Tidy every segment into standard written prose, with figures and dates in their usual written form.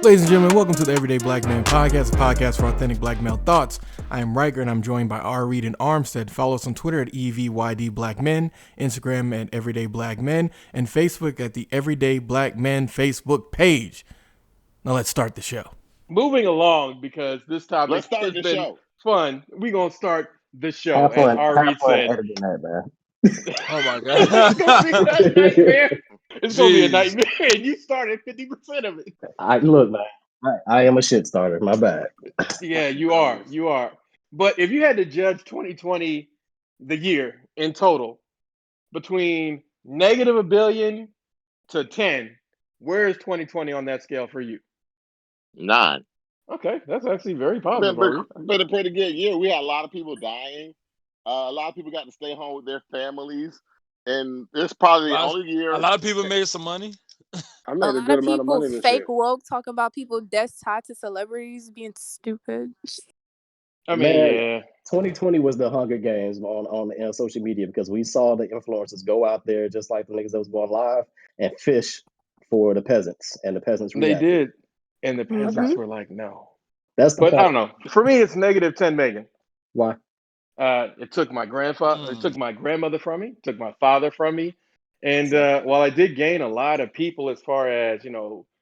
Ladies and gentlemen, welcome to the Everyday Black Man Podcast, a podcast for authentic black male thoughts. I am Riker, and I'm joined by R. Reed and Armstead. Follow us on Twitter at EVYD Black Men, Instagram at Everyday Black Men, and Facebook at the Everyday Black Men Facebook page. Now let's start the show. Moving along, because this topic has been fun, we're going to start the show, as R. Reed said. Editing that, man. Oh my God. It's going to be a nightmare. It's going to be a nightmare, and you started 50% of it. Look, man, I am a shit starter. My bad. Yeah, you are. You are. But if you had to judge 2020, the year in total, between negative $1 billion to 10, where is 2020 on that scale for you? 9. Okay, that's actually very positive. Been a pretty good year. We had a lot of people dying. A lot of people got to stay home with their families. And it's probably the only year. A lot of people made some money. I made a good amount of money this fake year. Woke talking about people deaths tied to celebrities being stupid. I mean, yeah. 2020 was the Hunger Games on social media, because we saw the influencers go out there just like the niggas that was going live and fish for the peasants, and the peasants reacted. They did, and the peasants were like, no. That's the but point. I don't know. For me, it's negative 10 million. Why? It took my grandfather, it took my grandmother from me, took my father from me. And while I did gain a lot of people as far as,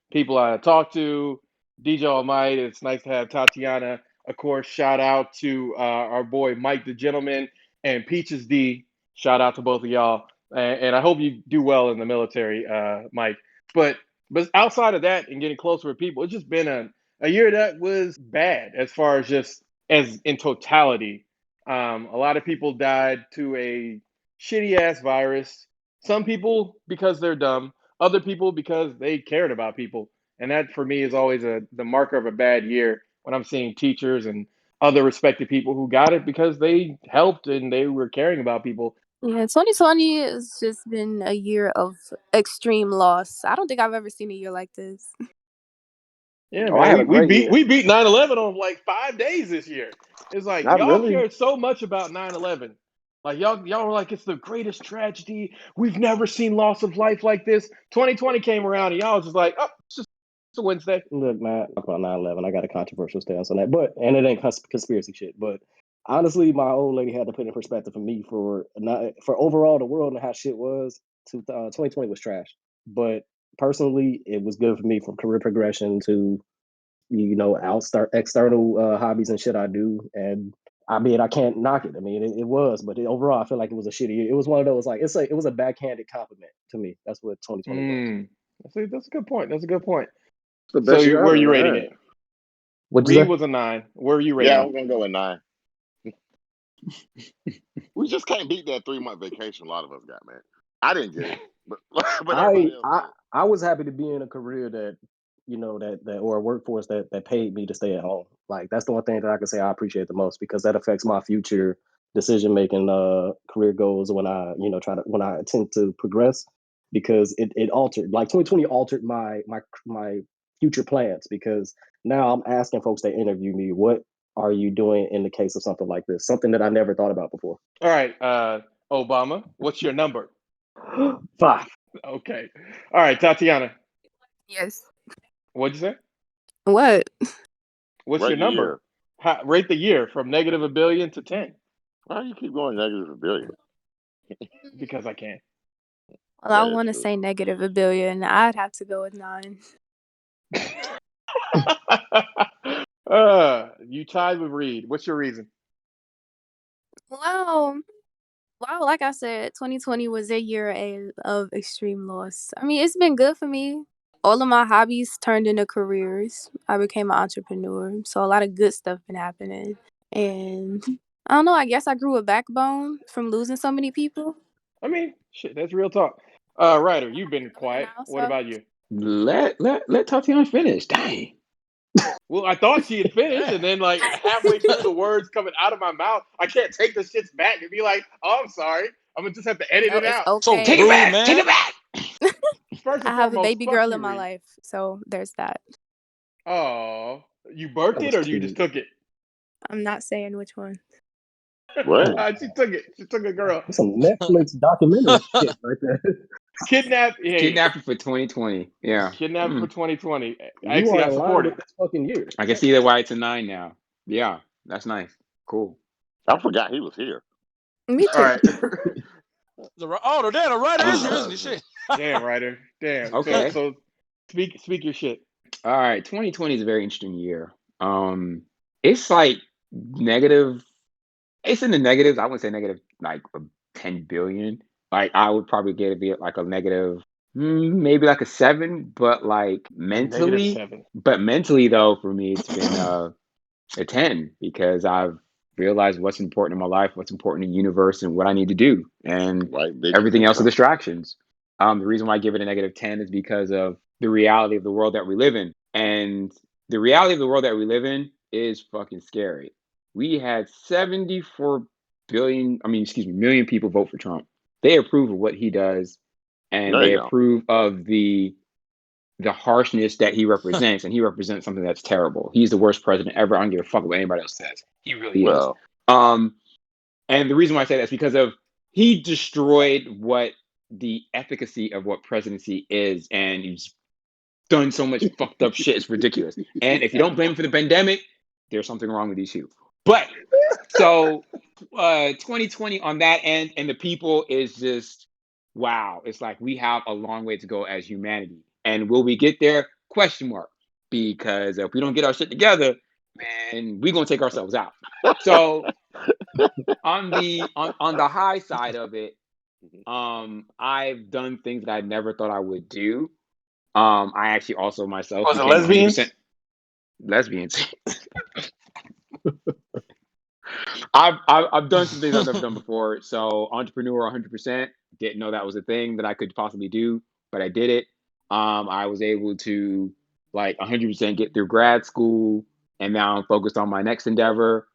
people I talked to, DJ Almighty, it's nice to have Tatiana. Of course, shout out to our boy Mike the Gentleman and Peaches D. Shout out to both of y'all. And I hope you do well in the military, Mike. But outside of that and getting closer with people, it's just been a year that was bad as far as just as in totality. A lot of people died to a shitty ass virus. Some people because they're dumb, other people because they cared about people. And that for me is always the marker of a bad year, when I'm seeing teachers and other respected people who got it because they helped and they were caring about people. Yeah, 2020 has just been a year of extreme loss. I don't think I've ever seen a year like this. Yeah, man, we beat 9/11 on like 5 days this year. It's like y'all cared so much about 9/11. Like y'all were like, it's the greatest tragedy. We've never seen loss of life like this. 2020 came around and y'all was just like, oh, it's just a Wednesday. Look, man, talk about 9/11. I got a controversial stance on that, and it ain't conspiracy shit. But honestly, my old lady had to put in perspective for me for overall the world and how shit was. 2020 was trash, but personally, it was good for me from career progression to, external hobbies and shit I do. And I mean, I can't knock it. I mean, it was, but overall, I feel like it was a shitty year. It was one of those, like, it was a backhanded compliment to me. That's what 2020 was. That's a good point. That's a good point. So where are you rating it? Reed was a 9. Where are you rating it? Yeah, I'm going to go with 9. We just can't beat that 3-month vacation a lot of us got, man. I didn't get it. But I was happy to be in a career that, or a workforce that paid me to stay at home. Like, that's the one thing that I can say I appreciate the most, because that affects my future decision making, career goals when I attempt to progress, because it altered, like 2020 altered my future plans, because now I'm asking folks that interview me, what are you doing in the case of something like this? Something that I never thought about before. All right, Obama, what's your number? 5. Okay. All right, Tatiana. Yes. What'd you say? What? What's your number? Rate the year from negative $1 billion to 10. Why do you keep going negative $1 billion? Because I can. Well, I want to say negative $1 billion. I'd have to go with 9. You tied with Reed. What's your reason? Well, like I said, 2020 was a year of extreme loss. I mean, it's been good for me. All of my hobbies turned into careers. I became an entrepreneur. So a lot of good stuff been happening. And I don't know, I guess I grew a backbone from losing so many people. I mean, shit, that's real talk. Ryder, you've been quiet. What about you? Let Tatiana finish. Dang. Well, I thought she had finished, and then like halfway through the words coming out of my mouth, I can't take the shits back and be like, "Oh, I'm sorry. I'm gonna just have to edit it out." Okay. So take it back, man. Take it back. First and I have foremost, a baby fuck girl you, in my Reed. life, so there's that. Oh, you birthed it or you just took it? I'm not saying which one. What? She took it. She took a girl. That's some Netflix documentary shit right there. Kidnap. Hey, Kidnapping for 2020. Yeah. kidnap for 2020. You Actually, are I in line support with it. this fucking year. I can see that why it's a 9 now. Yeah, that's nice. Cool. I forgot he was here. Me All too. right. The writer is here, Uh, isn't he? Shit. Damn, Ryder. Damn. Okay. So speak your shit. All right. 2020 is a very interesting year. It's like negative. It's in the negatives. I wouldn't say negative like 10 billion. Like I would probably get it like a negative, maybe like a 7. But like Negative mentally, 7. though, for me, it's been a 10 because I've realized what's important in my life, what's important in the universe, and what I need to do, and Right, big everything else are income. distractions. The reason why I give it a negative 10 is because of the reality of the world that we live in, and the reality of the world that we live in is fucking scary. We had 74 million people vote for Trump. They approve of what he does, and There they you go. approve of the harshness that he represents, and he represents something that's terrible. He's the worst president ever. I don't give a fuck what anybody else says. He really is. Well, And the reason why I say that is because of he destroyed what the efficacy of what presidency is, and he's done so much fucked up shit. It's ridiculous. And if you don't blame him for the pandemic, there's something wrong with these two. But so 2020 on that end, and the people is just wow. It's like we have a long way to go as humanity. And will we get there? Question mark. Because if we don't get our shit together, man, we're gonna take ourselves out. So on the high side of it, I've done things that I never thought I would do. I actually also myself Was it became lesbians? 100% lesbians. I've done some things I've never done before. So entrepreneur 100%. Didn't know that was a thing that I could possibly do, but I did it. I was able to like 100% get through grad school, and now I'm focused on my next endeavor.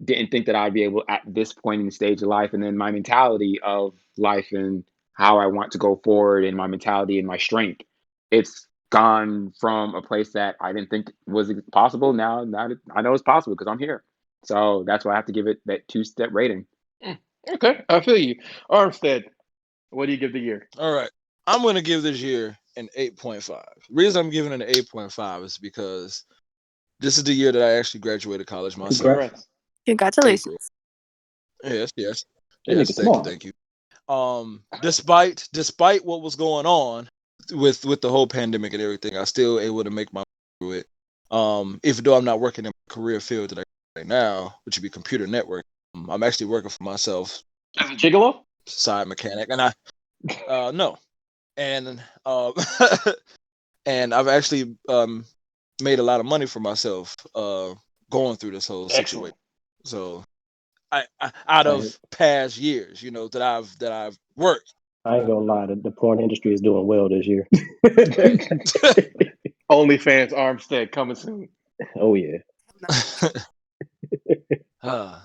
Didn't think that I'd be able at this point in the stage of life, and then my mentality of life and how I want to go forward, and my mentality and my strength. It's gone from a place that I didn't think was possible. Now I know it's possible because I'm here. So that's why I have to give it that 2-step rating. Okay, I feel you. Armstead, what do you give the year? All right. I'm going to give this year an 8.5. The reason I'm giving it an 8.5 is because this is the year that I actually graduated college myself. Congrats. Congratulations. Yes. That Yes, nigga smart. thank you. Despite what was going on with the whole pandemic and everything, I still able to make my way through it. Even though I'm not working in my career field that I right now, which would be computer network, I'm actually working for myself, As a gigolo? side mechanic, and I no, and and I've actually made a lot of money for myself going through this whole situation. So I out of past years, that I've worked. I ain't gonna lie, the porn industry is doing well this year. OnlyFans Armstead coming soon. Oh yeah.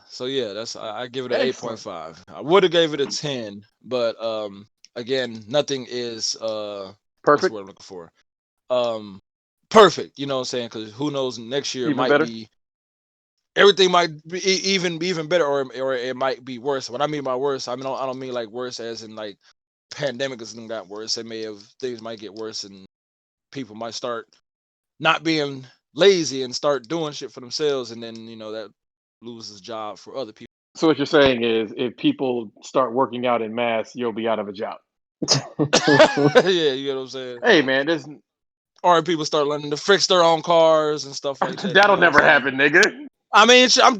So yeah, I give it an Excellent. 8.5. I would have gave it a 10, but again, nothing is what's the Perfect. word I'm looking for? Perfect, you know what I'm saying? Because who knows, next year Even might better? be everything might be even better, or it might be worse. When I mean by worse, I don't mean like worse as in like pandemic has got worse. Things might get worse, and people might start not being lazy and start doing shit for themselves, and then that loses job for other people. So what you're saying is, if people start working out in mass, you'll be out of a job. Yeah, you know what I'm saying? Hey man, this Or people start learning to fix their own cars and stuff like that. that'll you know what never I'm saying? happen, nigga. I mean, I'm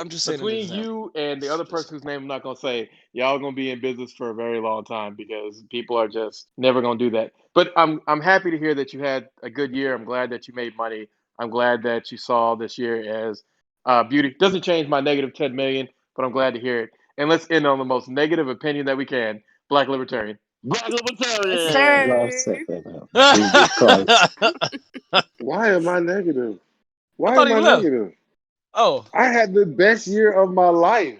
just saying. Between you and the other person whose name I'm not gonna say, y'all gonna be in business for a very long time because people are just never gonna do that. But I'm happy to hear that you had a good year. I'm glad that you made money. I'm glad that you saw this year as beauty. Doesn't change my negative 10 million, but I'm glad to hear it. And let's end on the most negative opinion that we can. Black libertarian. Black Yes, libertarian. No, sir. set that up. Jesus Christ. Why am I negative? Why thought am he I left. negative? Oh, I had the best year of my life.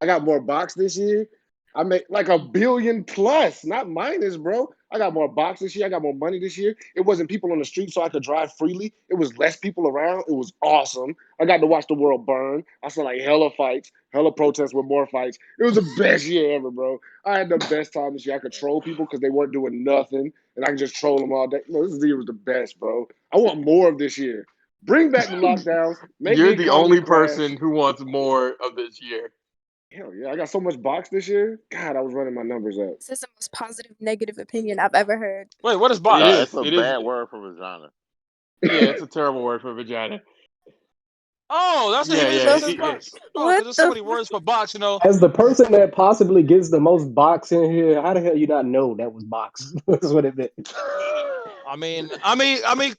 I got more box this year. I made like $1 billion plus, not minus, bro. I got more box this year. I got more money this year. It wasn't people on the street so I could drive freely. It was less people around. It was awesome. I got to watch the world burn. I saw like hella fights, hella protests with more fights. It was the best year ever, bro. I had the best time this year. I could troll people because they weren't doing nothing, and I could just troll them all day. No, this year was the best, bro. I want more of this year. Bring back the lockdowns. Make You're the the economy only crash. person who wants more of this year. Hell yeah, I got so much box this year. God, I was running my numbers up. This is the most positive negative opinion I've ever heard. Wait, what is It box? is. It's a It is. bad word for vagina. Yeah, it's a terrible word for vagina. Oh, that's what Yeah, it is. yeah. It says box. Oh, What because there's so the many words for box, you know. As the person that possibly gets the most box in here, how the hell you not know that was box? That's what it meant. I mean,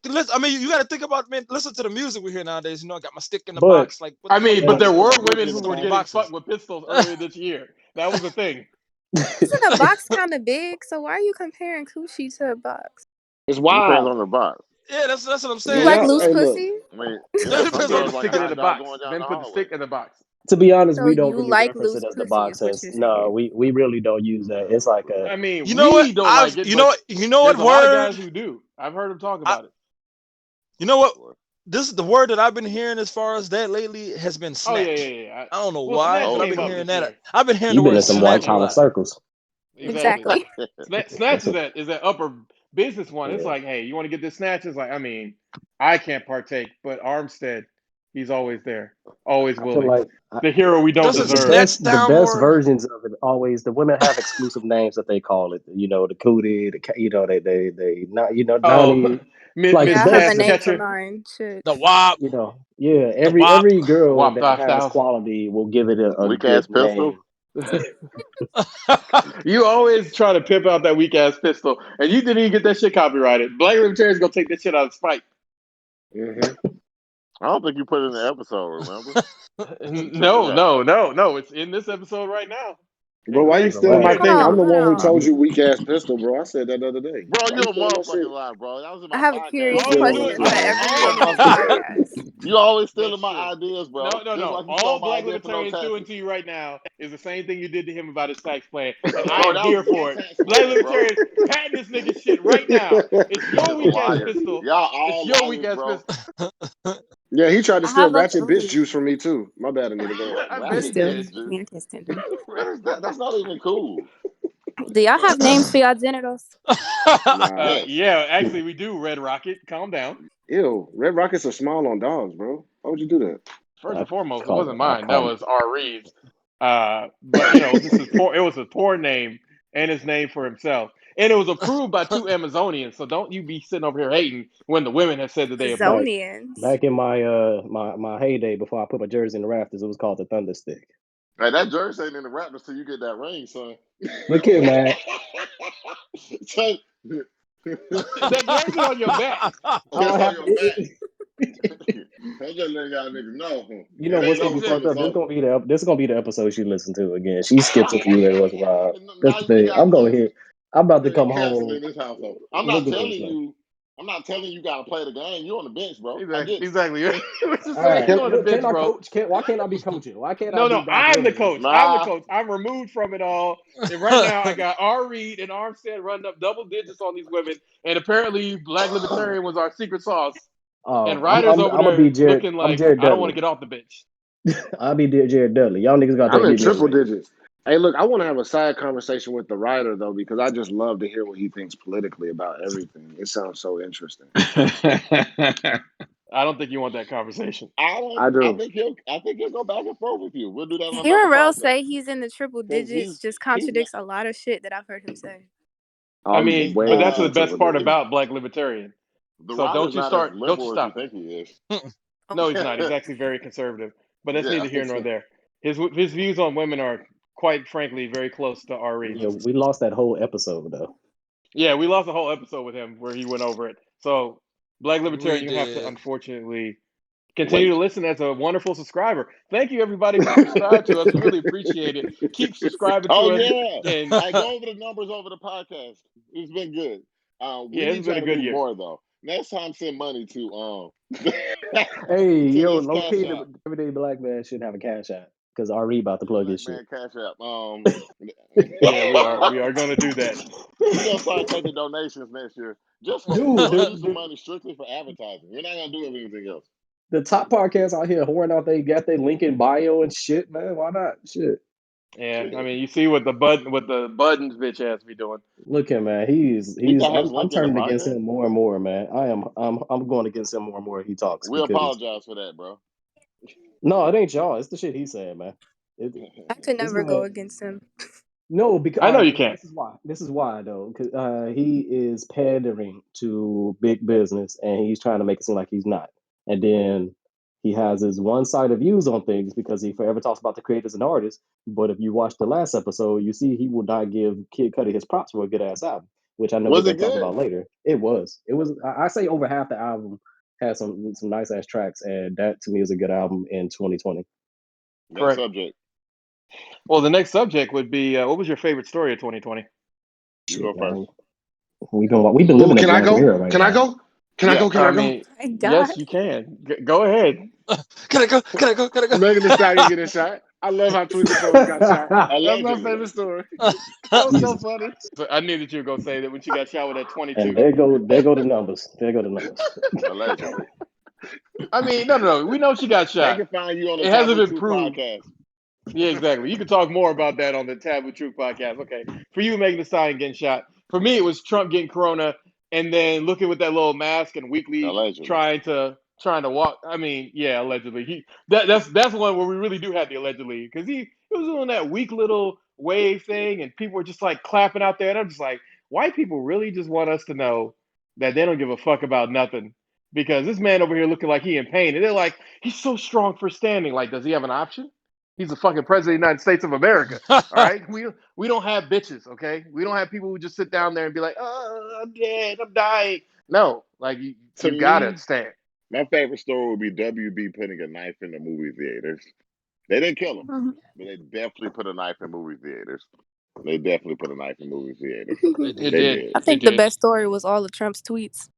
listen, you got to think about, man. Listen to the music we hear nowadays. You know, I got my stick in the But box. Like, what the I mean, fuck but box? there were Stick women in who the were box. getting Boxes. fucked with pistols earlier this year. That was a thing. Isn't a box kind of big? So why are you comparing coochie to a box? It's It depends wild. on the box. Yeah, that's what I'm You saying. Yeah, like y'all, loose hey, look. pussy? I mean, It some depends Yeah, on. the girls like stick it in hot the dog box. going down Men the put the hallway. stick in the box. To be honest, So we don't you really like reference loose it as the pussy box. is what As you're no, saying. we really don't use that. It's like a I mean, You know what? we don't like it, but You know there's what a lot of word? guys who do. I've heard them talk I, about it. you know what? This is the word that I've been hearing as far as that lately has been Oh yeah, snatch. yeah, yeah. I don't know Well, why, snatch but I've came been up hearing this that. year. I've been hearing you've the been in word some Snatch white snatch a came collar up. lot. circles. Exactly. Exactly. Snatch is that upper business one. It's Yeah. like, hey, you want to get this snatch? It's like, I mean, I can't partake, but Armstead, he's always there, always I feel willing. like The hero we don't Doesn't the deserve. snatch the sound best more? versions of it always the women have exclusive names that they call it. You know, the cootie, they not Oh, Donnie. Miss Like Miss Yeah, I have a Cash best, name for Catcher, mine. Shit. The WAP, yeah. the Every WAP. girl WAP that has 5000. quality will give it a Weak good ass pistol. name. You always try to pimp out that weak ass pistol, and you didn't even get that shit copyrighted. Black Libertarian's gonna take that shit out of spite. Mm-hmm. I don't think you put it in the episode. Remember? You took No, it out. no. It's in this episode right now. Bro, why you Exactly. stealing my Relax. Hold thing? I'm on, the hold one who told on. you weak ass pistol, bro. I said that the other day. Bro, Why you you a stealing my shit? motherfucking lie, bro. That was in I my have a podcast. curious All he's Stealing doing, question for my every all, man in this podcast. You always stealing that's my true. ideas, bro. Just No. like you stole All my Black idea for no Libertarian's doing taxes. to you right now is the same thing you did to him about his tax plan, and I Bro, am that was here my for it. tax Black plan, bro. Libertarians, patent this nigga shit right now. It's Niggas your weak ass liars. pistol. Y'all It's all your weak liars, ass bro. pistol. Yeah, he tried to I steal have a ratchet bitch juice from me too. My bad, Anita. Go ahead. I you bet he Ratchet still did. bitch, dude. me and Kiss tender. What is that? That's not even cool. Do y'all have names for y'all genitals? Nah. Yes. Yeah, actually, we do. Red Rocket, calm down. Ew. Red rockets are small on dogs, bro. Why would you do that? First I and foremost, it call wasn't it. I mine. That call was R. Reed's. But it was a poor name and his name for himself. And it was approved by two Amazonians. So don't you be sitting over here hating when the women have said that they approved. Zonians. back in my my heyday before I put my jersey in the rafters. It was called the Thunder Stick. Hey, that jersey ain't in the Raptors till you get that ring, son. Look here, man. Son, That jersey on your back. I it's don't on have your to, back. I'm just letting y'all niggas know. you know It what's ain't gonna over be till fucked it's up? over. This is gonna be the episode she listens to again. She skips a few every once in a while. That's Now the we thing. got I'm going this. here. I'm about to Nigga come canceling home. this household. I'm Look not at telling this. Man. you. I'm not telling you gotta play the game. You on the bench, bro. I get it. Exactly. What's you All saying? right. You Can, on the Look, bench, can I bro? coach? Why can't I be coaching? Why can't I No, be no, Doc I'm the Rivers? coach. I'm the Nah. coach. I'm removed from it all. And right now, I got R. Reed and Armstead running up double digits on these women. And apparently, Black Libertarian was our secret sauce. And Ryder's over I'm gonna there be Jared. looking I'm like, Jared I don't want to Dudley. get off the bench. I'll be Jared Dudley. Y'all niggas gotta I'm in leave me triple alone. digits. Hey, look, I want to have a side conversation with the writer though, because I just love to hear what he thinks politically about everything. It sounds so interesting. I don't think you want that conversation. I I do. think he'll go back and forth with you. We'll do that on another Hearing Rel podcast. say he's in the triple 'Cause digits just he's not, contradicts a lot of shit that I've heard him say. I I'm mean, way but that's the into best triple part digits. about Black Libertarian. the So Ryder's not as don't you liberal as you stop it. think he is. No, he's not. He's Yeah, actually very conservative. But that's I neither here think nor so. there. His views on women are, quite frankly, very close to R. Reed's. Yeah, we lost that whole episode though. Yeah, we lost a whole episode with him where he went over it. So, Black We Libertarian, you have to did. unfortunately continue Wait. to listen as a wonderful subscriber. Thank you, everybody, who subscribed to us. We really appreciate it. Keep subscribing Oh to us. yeah. And I go over the numbers over the podcast. It's been good. We yeah, it's need been y'all a to good do year. more though. Next time, send money to Hey, to yo, this cash located app. everyday black man should have a cash app. because Ari about to plug his Black shit. Man Cash App. Yeah, we are going to do that. We're gonna start taking donations next year. Just for Dude, we're gonna the, use the the, money strictly for advertising. We're not gonna do anything else. the top podcasts out here whoring out they got their link in bio and shit, man. Why not? Shit. Yeah, I mean, you see what the buttons bitch ass be doing. Look at man, he's We got his I'm link in the turning against bio. him more and more, man. I'm going against him more and more as he talks We because apologize for that, bro. no, it ain't y'all. It's the shit he's saying, man. I could This never go man, against him. no, because I all know right, you can't. this is why. This is why though, because he is pandering to big business, and he's trying to make it seem like he's not. And then he has his one-sided views on things because he forever talks about the creators and artists. But if you watch the last episode, you see he will not give Kid Cudi his props for a good ass album, which I know we're Was gonna it talk good? about later. It was. It was. I say over half the album has some nice ass tracks, and that to me is a good album in 2020. Next Correct. subject. Well, the next subject would be what was your favorite story of 2020? You Shit, go first. man. We've been Ooh, living in can I Black go? Mirror right Can I now. go? Can I Yeah. go? Can I I go? mean, My God. yes, you can. Go ahead. Can I go? Can I go? Can I go? Megan Thee Stallion getting shot. I love how Twinkle Toes got shot. That's my Allegedly. favorite story. That was so Jesus. funny. So I knew that you were gonna say that when she got shot with that And 22. there go the numbers. There go the numbers. Allegedly. I mean, no. We know she got They shot. can find you on the It hasn't Taboo been Truth proved. podcast. Yeah, exactly. You can talk more about that on the Taboo Truth podcast. Okay. For you, Megan Thee Stallion getting shot. For me, it was Trump getting corona, and then looking with that little mask and weekly Allegedly. trying to walk. I mean, yeah, allegedly. That's one where we really do have the allegedly because he was doing that weak little wave thing, and people were just like clapping out there, and I'm just like, white people really just want us to know that they don't give a fuck about nothing. Because this man over here looking like he in pain, and they're like, he's so strong for standing. Like, does he have an option? He's the fucking president of the United States of America. All right, we don't have bitches, okay? We don't have people who just sit down there and be like, "Oh, I'm dead, I'm dying." No, like you To gotta me, stand. my favorite story would be WB putting a knife in the movie theaters. They didn't kill him, Mhm. but they definitely put a knife in movie theaters. They definitely put a knife in movie theaters. They It did. They did. did. I It think the did. best story was all of Trump's tweets.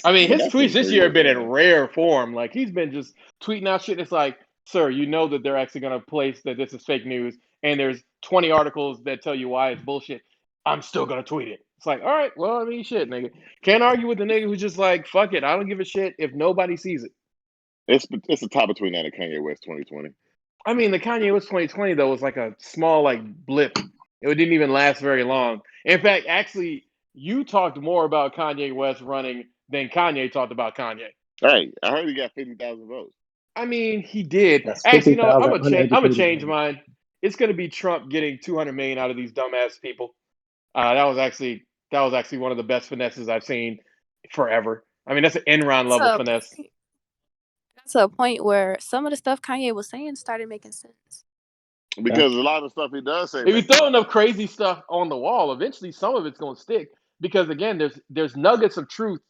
I mean, his That's tweets from this 3 year years have been ago in now. rare form. Like he's been just tweeting out shit. It's like, sir, you know that they're actually gonna place that this is fake news, and there's 20 articles that tell you why it's bullshit. I'm still gonna tweet it. It's like, all right, well, I mean, shit, nigga. Can't argue with the nigga who's just like, fuck it, I don't give a shit if nobody sees it. It's a tie between that and Kanye West 2020. I mean, the Kanye West 2020 though was like a small like blip. It didn't even last very long. In fact, actually, you talked more about Kanye West running than Kanye talked about Kanye. Hey, I heard he got 50,000 votes. I mean, he did. That's Actually, you know what? I'm gonna change. I'm gonna 50,000 change uneducated. mine. It's gonna be Trump getting 200 million out of these dumbass people. That was actually one of the best finesses I've seen forever. I mean, that's an Enron level So finesse. got to a point where some of the stuff Kanye was saying started making sense. Because a lot of stuff he does say If you makes throw sense. enough crazy stuff on the wall, eventually some of it's gonna stick. Because again, there's nuggets of truth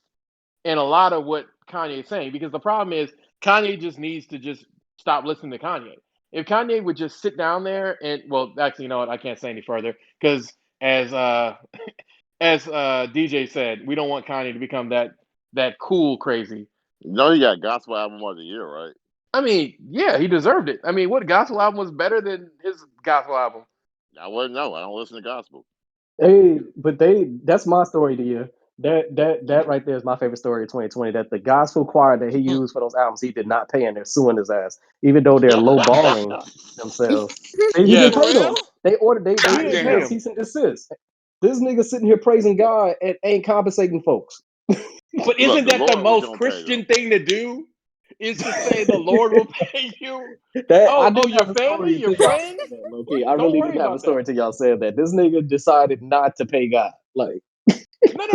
in a lot of what Kanye is saying. Because the problem is Kanye just needs to just stop listening to Kanye. If Kanye would just sit down there and well, actually, you know what? I can't say any further because as DJ said, we don't want Kanye to become that cool crazy. You know he got gospel album of the year, right? I mean, yeah, he deserved it. I mean, what gospel album was better than his gospel album? I wouldn't know. I don't listen to gospel. Hey, but that's my story to you. That right there is my favorite story of 2020. That the gospel choir that he used for those albums, he did not pay, and they're suing his ass, even though they're lowballing themselves. He Yes. didn't For pay them. real? They ordered. They He God didn't issued pay a damn. him. cease and desist. This nigga sitting here praising God and ain't compensating folks. But Look, isn't the that the Lord was most gonna pay Christian them. thing to do? Is to say the Lord will pay you? That I Oh, didn't your have a story family, your until y'all said friends? that, low key. I Don't really worry didn't have a about that. story until y'all said that. This nigga decided not to pay God. Like,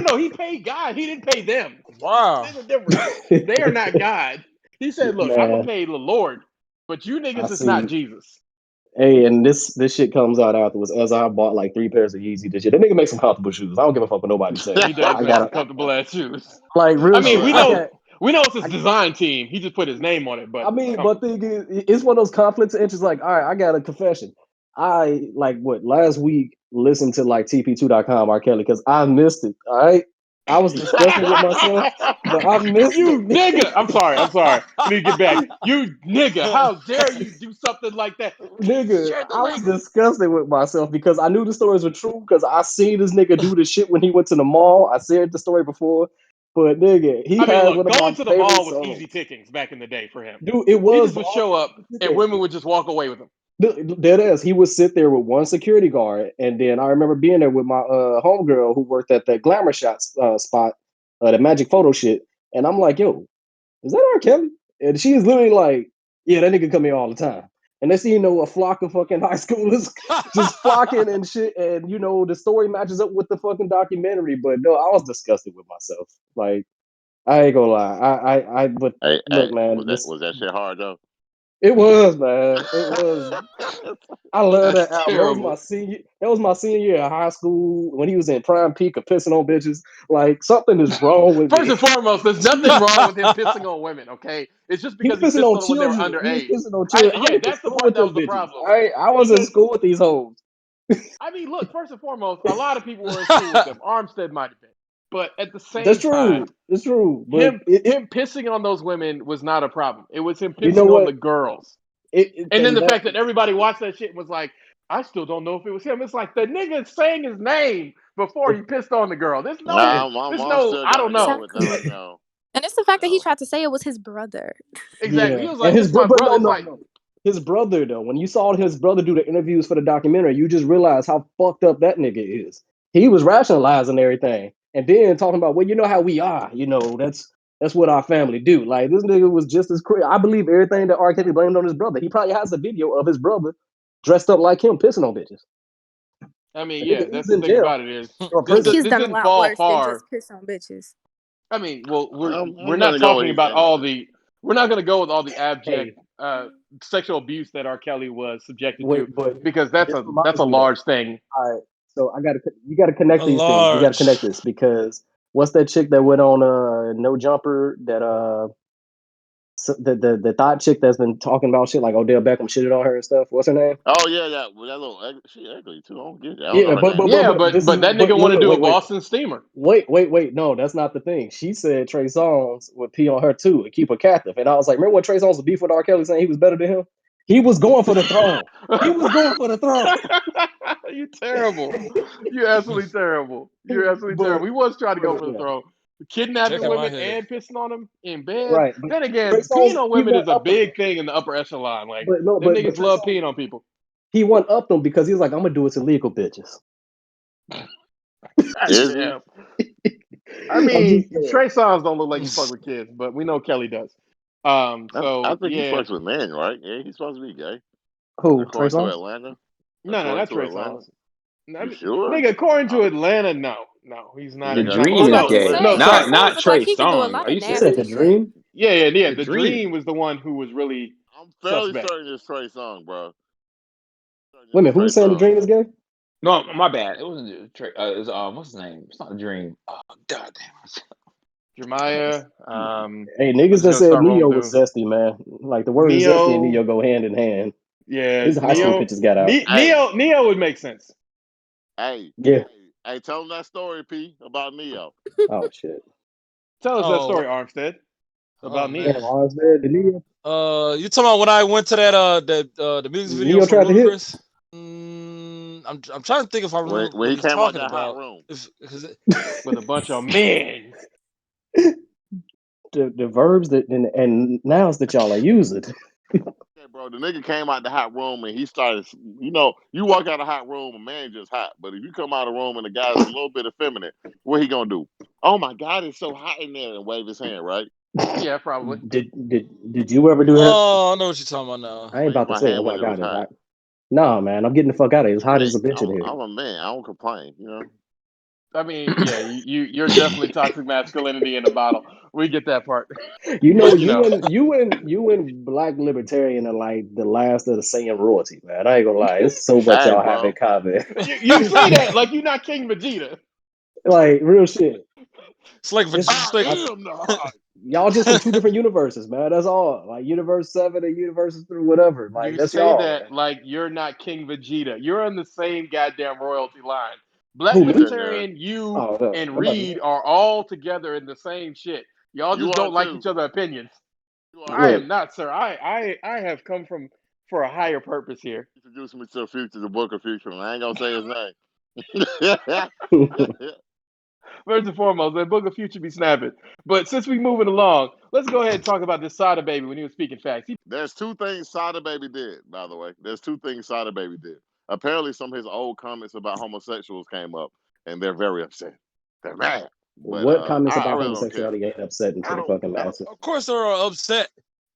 No. He paid God. He didn't pay them. Wow. There's a difference. They are not God. He said, "Look, I'm gonna man, pay the Lord, but you I niggas is not see. Jesus." Hey, and this shit comes out afterwards as I bought like 3 pairs of Yeezy this year. That nigga makes some comfortable shoes. I don't give a fuck what nobody say. He does I make got some a comfortable ass shoes. like I real mean, shit. we I Allegedly. know got. it's his I, design team. He just put his name on it, but I it's mean, but comfortable. thing is, it's one of those conflicts of interest. Like, all right, I got a confession. I like what last week listened to like TP2.com R. Kelly because I missed it. All right, I was disgusted with myself, but I missed You it. nigga! I'm sorry. I need to get back. You nigga! How dare you do something like that? Nigga, Share the I was link. disgusted with myself because I knew the stories were true because I seen this nigga do the shit when he went to the mall. I said the story before, but nigga, he I mean, had look, one of my going to the favorite mall was easy songs. pickings back in the day for him. Dude, it He was, just but would all show up, and women would just walk away with him. dead ass. He would sit there with one security guard, and then I remember being there with my homegirl who worked at that Glamour Shots spot, the Magic Photo shit, and I'm like, yo, is that R. Kelly? And she's literally like, yeah, that nigga come here all the time. And they see, a flock of fucking high schoolers just flocking and shit. And, the story matches up with the fucking documentary. But no, I was disgusted with myself. Like, I ain't gonna lie. But Hey, look, man, was that shit hard though? it was, man. It was. I love That's that album. terrible. That was my senior year of high school when he was in prime peak of pissing on bitches. Like something is wrong with First me. and foremost, there's nothing wrong with him pissing on women. Okay, it's just He because was he pissing pissed on on them when they were children. He was underage. pissing on children. I Yeah, went to that's the school part with that was them the bitches. problem. I was in Because school with these hoes. I mean, look, first and foremost, a lot of people were in school with them. Armstead might have been, but at the That's same time, true. That's true. But him pissing on those women was not a problem. It was him you know pissing on what? the girls. It And then and the that fact that everybody watched that shit and was like, I still don't know if it was him. It's like the nigga saying his name before he pissed on the girl. There's it, I'm no, still I gotta don't go know. with Exactly. no. And it's the fact that he No. tried to say it was his brother. Exactly. yeah. He was And like, his it's my brother, brother. no, It's no, like, no. His brother though, when you saw his brother do the interviews for the documentary, you just realize how fucked up that nigga is. He was rationalizing everything, and then talking about, well, you know how we are. That's what our family do. Like this nigga was just as crazy. I believe everything that R. Kelly blamed on his brother. He probably has a video of his brother dressed up like him pissing on bitches. I mean, The yeah, nigga is that's the in thing jail about it is or I think prison. he's this done a didn't lot fall worse than far. just piss on bitches. I mean, well, we're I'm not gonna go with talking he's about all innocent. the we're not going to go with all the Hey, abject sexual abuse that R. Kelly was subjected to wait, but because this that's a reminds me though. large thing. All right, so you got to connect A these things. You got to connect large. this because what's that chick that went on No Jumper that the thought chick that's been talking about shit like Odell Beckham shitted on her and stuff. What's her name? Oh yeah, yeah. Well, that little she ugly too. I don't get it. I don't know Yeah, her name Yeah, either. this is but that nigga but want to look, do a wait, wait, Boston Steamer. wait. No, that's not the thing. She said Trey Songz would pee on her too and keep her captive. And I was like, remember when Trey Songz was beef with R. Kelly saying he was better than him? He was going for the throne. He was going for the throne. You terrible. You're absolutely terrible. You're absolutely terrible. but He was trying to go but for the yeah, throne. Check Kidnapping out my women head. and pissing on them in bed. right. But Then Trey again, peeing Songz on he women went is a up them though. big thing in the upper echelon. Like But no, them but niggas Trey love Songz peeing on people. he went up them because he was like, I'm gonna do it to legal bitches. God Is he? damn. I I'm mean, just saying. Trey Songz don't look like he fuck with kids, but we know Kelly does. I So think he yeah, fucks with men, right? Yeah, he's supposed to be gay. Who? Trey According to Songz? Atlanta. no, According not to Trey Atlanta. Songz. I You mean, sure? nigga, according to Oh, Atlanta, no, he's not The nigga, exactly. that's I Oh was Dream what is about no, to Atlanta gay, no, say, looks Trey sorry. not like. Songz not look like Trey he could do a Songz. lot Are of you You said the nasty serious? shit. dream? Yeah. The The Dream. Dream was the one who was really I'm fairly suspect. certain it's Trey Song, bro. Certain Wait a it's minute, Trey who's saying the Song. dream is gay? No, my bad. It wasn't Trey. It's what's his name? It's not the Dream. Oh god damn. Jeremiah. Hey, I'm niggas just that gonna said start rolling Neo was through. zesty, man. Like the word zesty and Neo. Neo go hand in hand. Yeah, His high school pictures got out. Hey, Neo would make sense. hey, Yeah. hey, tell him that story, P, about Neo. Oh shit. Tell us that Oh, story, Armstead, oh about Damn, Neo. man. Armstead, the Neo. You talking about when I went to the music video Neo for tried to hit. Ludacris? I'm trying to think if I remember When what he he's came out talking that hot about. room. With a bunch of men. The verbs that and nouns that y'all are using. Yeah, bro, the nigga came out the hot room and he started, you walk out of hot room, a man just hot. But if you come out of the room and the guy's a little bit effeminate, what he gonna do? Oh my God, it's so hot in there and wave his hand, right? Yeah, probably. Did you ever do that? Oh, I know what you're talking about now. I ain't Wave about to my say, oh hand my when it was god, it's hot. hot. Nah, man, I'm getting the fuck out of here. It's I hot mean, as a bitch in here. I'm a man. I don't complain. I mean, yeah, you're definitely toxic masculinity in a bottle. We get that part. You know, But you and black libertarian are like the last of the Saiyan royalty, man. I ain't gonna lie. It's so much Hey, y'all have in bro. common. you say that like you're not King Vegeta. Like real shit. It's like It's it's I like am the hot. y'all just from two different universes, man. That's all. Like universe 7 and universes 3, whatever. Like You that's say y'all, that man. like you're not King Vegeta. You're on the same goddamn royalty line. Black Who, me? Libertarian, you, Oh, no. and I'm about to Reed are all together in the same shit. Y'all You just are don't like too. each other's opinions. You are I too. look. am not, sir. I have come from for a higher purpose here. Introduce me to the future, the book of future. I ain't gonna say his name. First and foremost, that Book of Future be snapping. But since we moving along, let's go ahead and talk about this Sada baby when he was speaking facts. There's two things Sada Baby did, by the way. There's two things Sada Baby did. Apparently, some of his old comments about homosexuals came up, and they're very upset. They're mad. But What comments I about really don't care. homosexuality ain't upsetting to I the don't. fucking masses? Of course, they're upset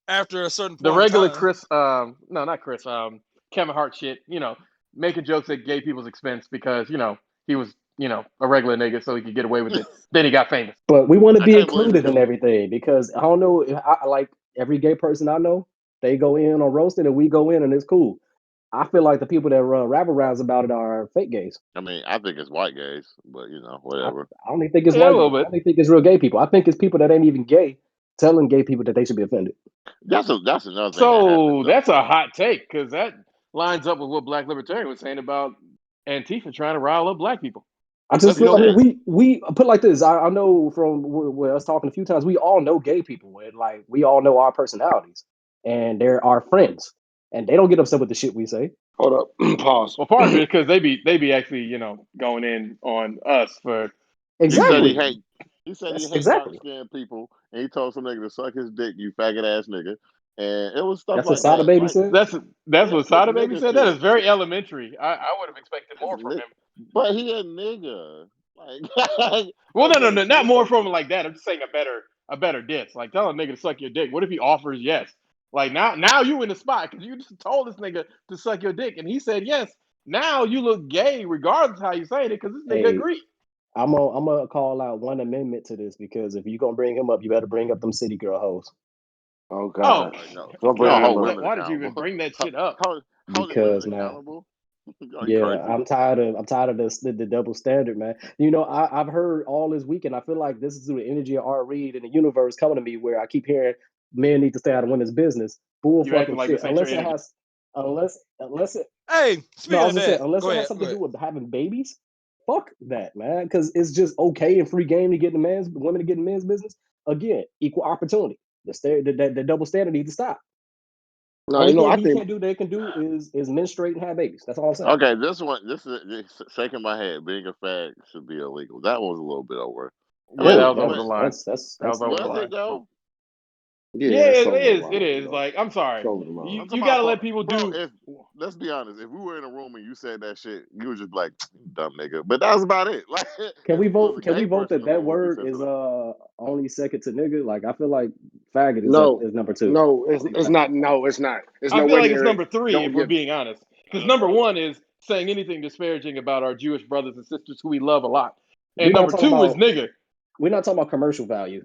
after a certain The point in regular time. Chris, no, not Chris, Kevin Hart shit, making jokes at gay people's expense because, he was, a regular nigga so he could get away with it. Then he got famous. But we want to I be can't believe included it. in everything because I don't know. I like every gay person I know. They go in on roasting and we go in and it's cool. I feel like the people that run rabble rounds about it are fake gays. I mean, I think it's white gays, but whatever. I don't even think it's Yeah, a white. little I bit. don't even think it's real gay people. I think it's people that ain't even gay telling gay people that they should be offended. That's another thing that So happens. Though. that's a hot take because that lines up with what Black Libertarian was saying about Antifa trying to rile up black people. I just Let's feel. go I there. mean, we put it like this. I know from us talking a few times. We all know gay people, and like we all know our personalities, and they're our friends, and they don't get upset with the shit we say. Hold up. Pause. Well, part of it is because they be actually, going in on us for He said he Exactly. hate. He said he That's hate dark exactly. skinned people, and he told some nigga to suck his dick. You faggot ass nigga, and it was stuff That's what like Sada that. Baby Like, said. that's yeah, what just Sada Baby nigga said. That is shit. very elementary. I would have expected more from him. But he a nigga. Like, Well, that's no, what he not said. more from him like that. I'm just saying a better diss. Like tell a nigga to suck your dick. What if he offers yes? Like now you in the spot because you just told this nigga to suck your dick and he said yes. Now you look gay regardless how you say it because this nigga Hey, agreed. I'm gonna call out one amendment to this because if you're gonna bring him up, you better bring up them city girl hoes. Oh Oh God. Like, no, Don't bring no, him hold up. women why did you even accountable. bring that shit up? Holding women Because man, accountable. Are you yeah, crazy? I'm tired of the double standard, man. I've heard all this weekend. I feel like this is through the energy of R. Reed and the universe coming to me, where I keep hearing men need to stay out of women's business. Bull You acting fucking like shit. this ain't your energy. Unless it. Hey, No, I speaking was of just saying, that, unless go it has ahead. something to do with having babies. Fuck that, man. Because it's just okay and free game to get in women to get in men's business. Again, equal opportunity. The double standard needs to stop. No, Only thing I we think can't do, they can do is menstruate and have babies. That's all I'm saying. Okay, this is shaking my head. Being a fag should be illegal. That was a little bit over. I Yeah, mean, that Oh, was over the that's line. that's that's That was that's over the was line. it though? yeah, Yeah, that's it over the is. It line, is. bro. Like, I'm sorry. It's over the line. You I'm talking you gotta about, let people bro. do. If let's be honest, if we were in a room and you said that shit, you would just be like, dumb nigga. But that was about it. Like, Can if we it was vote? a Can we gay vote person in that the that room, it would be word is sensitive. only second to nigga? Like I feel like faggot No, is number two. no, it's not. No, it's not. It's I feel nowhere like it's near it. number 3 Don't if we're give. being honest. Because number 1 is saying anything disparaging about our Jewish brothers and sisters who we love a lot, We're and not number talking 2 is about nigger. we're not talking about commercial value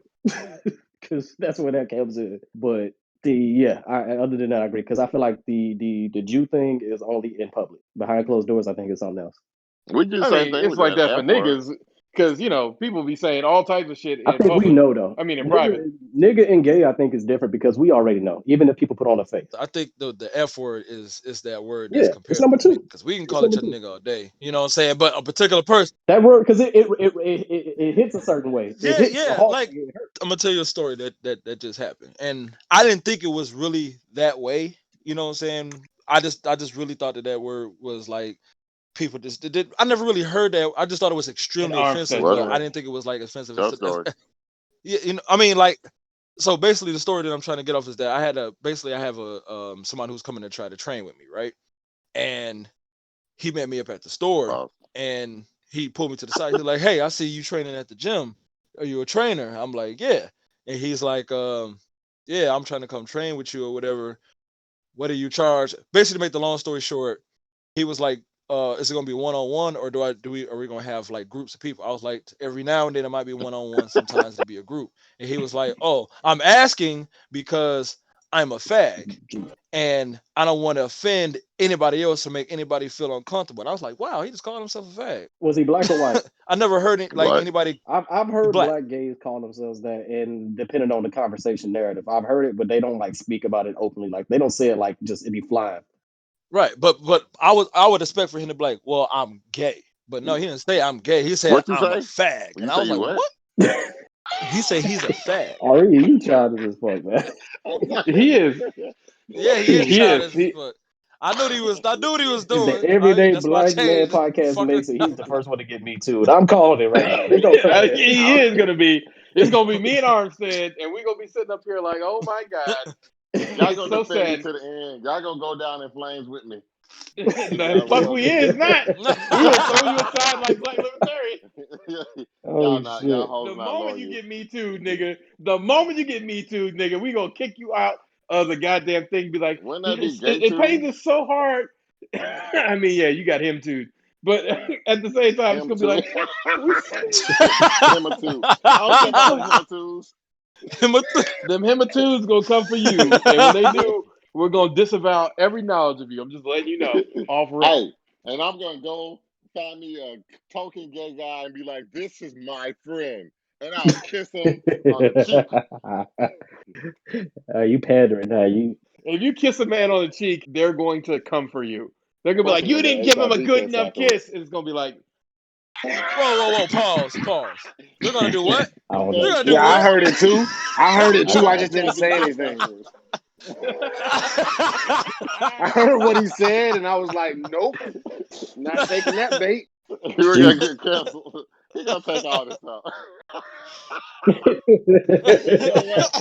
because that's where that comes in. But other than that, I agree because I feel like the Jew thing is only in public. Behind closed doors, I think it's something else. We do the I same mean, thing it's with like that that for F word. niggas because people be saying all types of shit I in think we public. know though. I mean, in private. Nigga and gay, I think is different because we already know. Even if people put on a face. I think the F word is that word that's Yeah, it's number comparable to nigga two. because we can It's call each number other two. nigga all day. You know what I'm saying? But a particular person, That word because it hits a certain way. It hits the yeah. heart. Like It hurts. I'm gonna tell you a story that just happened, and I didn't think it was really that way. You know what I'm saying? I just really thought that word was like people just did. I never really heard that. I just thought it was An extremely Armstead offensive, but Wasn't I story. didn't think it was like offensive. tough story. Yeah, I mean, like, so basically, the story that I'm trying to get off is that I have a someone who's coming to try to train with me, right? And he met me up at the store, and he pulled me to the side. He's like, "Hey, I see you training at the gym. Are you a trainer?" I'm like, "Yeah." And he's like, "Yeah, I'm trying to come train with you or whatever. What do you charge?" Basically, to make the long story short, he was like, is it gonna be one-on-one or are we gonna have like groups of people? I was like, every now and then it might be one-on-one, sometimes it'll be a group. And he was like, "Oh, I'm asking because I'm a fag and I don't want to offend anybody else or make anybody feel uncomfortable." And I was like, wow, he just called himself a fag. Was he black or white? I never heard it like What? anybody I've heard black. black gays call themselves that, and depending on the conversation narrative, I've heard it, but they don't like speak about it openly. Like they don't say it like just it be flying. Right. But I would expect for him to be like, well, I'm gay. But no, he didn't say I'm gay. He said What you I'm a say? fag, You and I say was you like, what? what? He said he's a fag. Ari, you childish as fuck, man. He is. Yeah, he is He is. childish as fuck. I knew what he was. I knew what he was If the doing. Everyday That's why I Black Man changed. podcast Fucker. makes it, he's the first one to get me too. I'm calling it right now. They gonna say that. He is gonna be. It's gonna be me and Armstead, and we're gonna be sitting up here like, oh my god, Y'all it's gonna so defend me sad. to the end. Y'all gonna go down in flames with me. The fuck we is not. We will throw you aside like Black Libertarian. Oh Y'all shit. hoes The not moment you lawyers. get me too, nigga. The moment you get me too, nigga, we gonna kick you out of the goddamn thing. Be like, Wouldn't that be it, gay it pains too? us so hard. I mean, yeah, you got him too, but at the same time, it's Him gonna be too. like, we, Him too. I don't care about them him twos. them hematoos gonna come for you, and when they do, we're gonna disavow every knowledge of you. I'm just letting you know, off rip. Hey, and I'm gonna go find me a token gay guy and be like, "This is my friend," and I'll kiss him on the cheek. You pandering now. You If you kiss a man on the cheek, they're going to come for you. They're gonna be Fuck like, a you nigga. didn't They give him got a good defense enough afterwards. kiss, and it's gonna be like, Whoa. Pause. They're gonna do what? I don't They're know. gonna do Yeah, I what? heard it too. I heard it too. I just After I didn't get say kissed anything. afterwards. I heard what he said, and I was like, nope, not taking that bait. You were gonna get canceled. He gonna take all this out. You know what?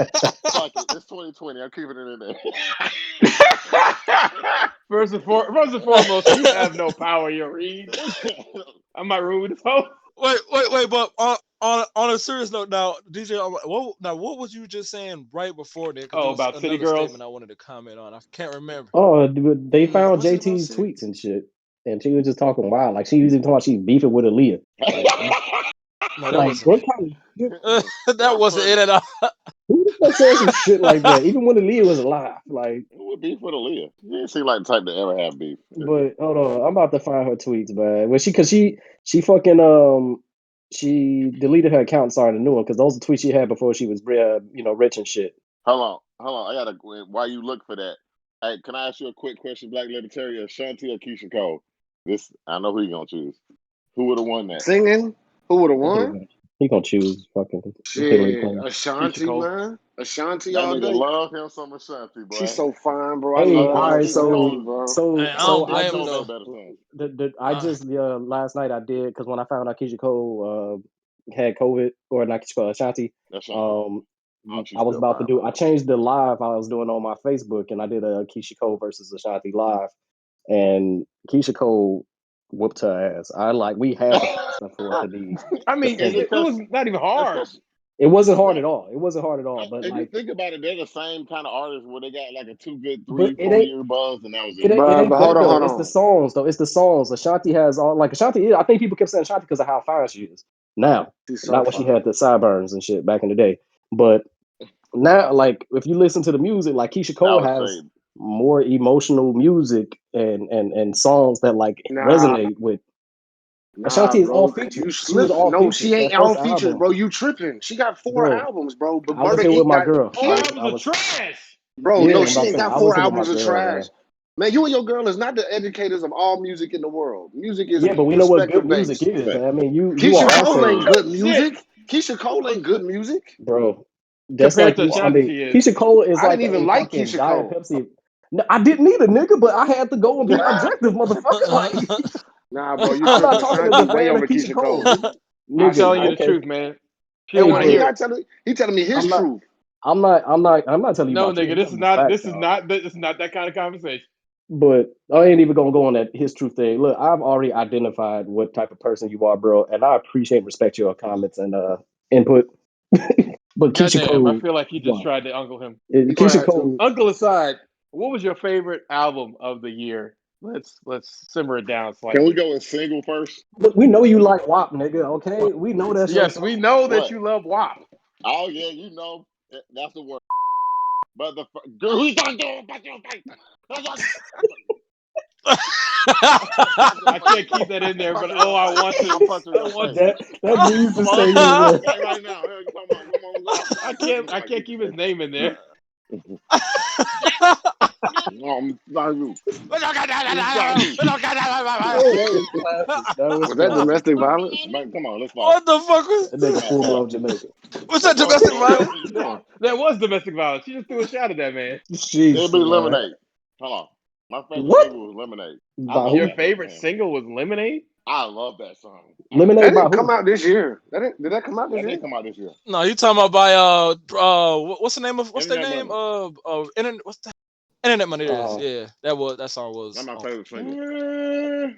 Fuck it. It's 2020. I'm keeping it in there. first and foremost, you have no power, you read. I might ruin this whole. Wait. But on a serious note, now, DJ, what was you just saying right before that? Because there Oh, was about City another Girls. statement I wanted to comment on. I can't remember. Oh, they found Was it about JT's City? tweets and shit, and she was just talking wild. Like she was even talking about she beefing with Aaliyah. Like, No, that like wasn't what it. kind of That That's wasn't funny. it at all. who the fuck said some shit like that? Even when Aaliyah was alive. Like, Who would beef with Aaliyah? You didn't seem like the type to ever have beef. but hold on, I'm about to find her tweets, man. Well, she fucking she deleted her account and started a new one because those are tweets she had before she was rich and shit. Hold on. I gotta. While you look for that, hey, can I ask you a quick question, Black Libertarian? Ashanti or Keisha Cole? This I know who you gonna choose. Who would have won that? Singing, who would have won? He gonna choose fucking Hillary Shit, Clinton. Ashanti, Cole. man. Ashanti That all nigga day. love him some Ashanti, boy. She's so fine, bro. I Hey, love all me right, some Ashanti, bro. Hey, I so don't I blame him just though. better songs. just last night I did because when I found out Keisha Cole had COVID or not Keisha Cole, Ashanti, Ashanti. um, Oh, she's I was still about to fine, do. bro. I changed the live I was doing on my Facebook, and I did a Keisha Cole versus Ashanti live, and Keisha Cole whooped her ass. We had to fast and forth to the I mean, finish. it was not even hard. It wasn't hard at Right. all. It wasn't hard at all. But If you like, think about it, they're the same kind of artists where they got like a 2 good, but 3, it 4 ain't. year buzz, and that was It it. ain't, it But ain't hold that on, though. hold It's the on. songs though. It's the songs. Ashanti has all like Ashanti. I think people kept saying Ashanti because of how fine she is now, She's so not when she fine. had the sideburns and shit back in the day. But now, like if you listen to the music, like Keisha That Cole was has shade. more emotional music and songs that like Nah, resonate with. Ashanti is all bro, cause you features. She was slip. all No, features. she That ain't all first features, album, bro. You tripping. She got 4 bro. albums, bro. But I was Murder there with Inc. my got girl. Four albums of trash. Bro, Yeah, no, but she I'm ain't saying got I was 4 there with my albums of girl, trash. Man, you and your girl is not the educators of all music in the world. Music is Yeah, but we know what good music perspective based. is. I mean, you Keisha are Cole ain't also, good Shit. music. Keisha Cole ain't good music. bro. That's Compared like to you. I Ashanti, mean, she is. Keisha Cole is I like didn't even a like fucking Keisha Diet Cole. Pepsi. No, I didn't need a nigga, but I had to go and be objective, motherfucker. Like, Nah, bro, you I'm not tripping. talking as Ashanti a way fan of over Keisha Keisha Cole, Cole. nigga. He's She Nigga, telling you not. the okay. truth, man. She Hey, don't Nah, want to he hear bro, it. not he telling me his I'm not. truth. I'm not telling you No, about truth. nigga, I'm this telling is you not. facts, This is dog. not. This is not that kind of conversation. But I ain't even gonna go on that his truth thing. Look, I've already identified what type of person you are, bro, and I appreciate and respect your comments and input. But Keisha Goddamn, I Cole, feel like he just wow. tried to uncle him. He All Keisha right, tried to. Cole. uncle aside, what was your favorite album of the year? Let's simmer it down Can we slightly. go with single first? Look, we know you like WAP, nigga. Okay, we know that's your Yes, we song. know that What? you love WAP. Oh yeah, you know that's the word. But the girl, who's gonna do about your face? I can't keep that in there, but oh, I want to. I'm punching I your want face. to. That needs to Come stay on, in there. okay, right now. Hey, come on, go. I can't keep his name in there. That was Was that classic. domestic violence? Man, come on, let's fight. What the fuck was? That nigga Come full on, blown fight. Jamaican. What's that Come on, domestic come violence? on. That was domestic violence. She just threw a shot at that man. Jeez, It'll be man. Lemonade. Come on. My favorite What? single was Lemonade. I By love who? Your that favorite man. single was Lemonade? I love that song. Lemonade That by didn't come who? out this year. Did that come out this That year? did come out this year. No, you talking about by what's the name of what's their Internet name? Money. Internet what's that? Internet Money. It is. Oh. Yeah, that song was. That's my Oh. favorite single.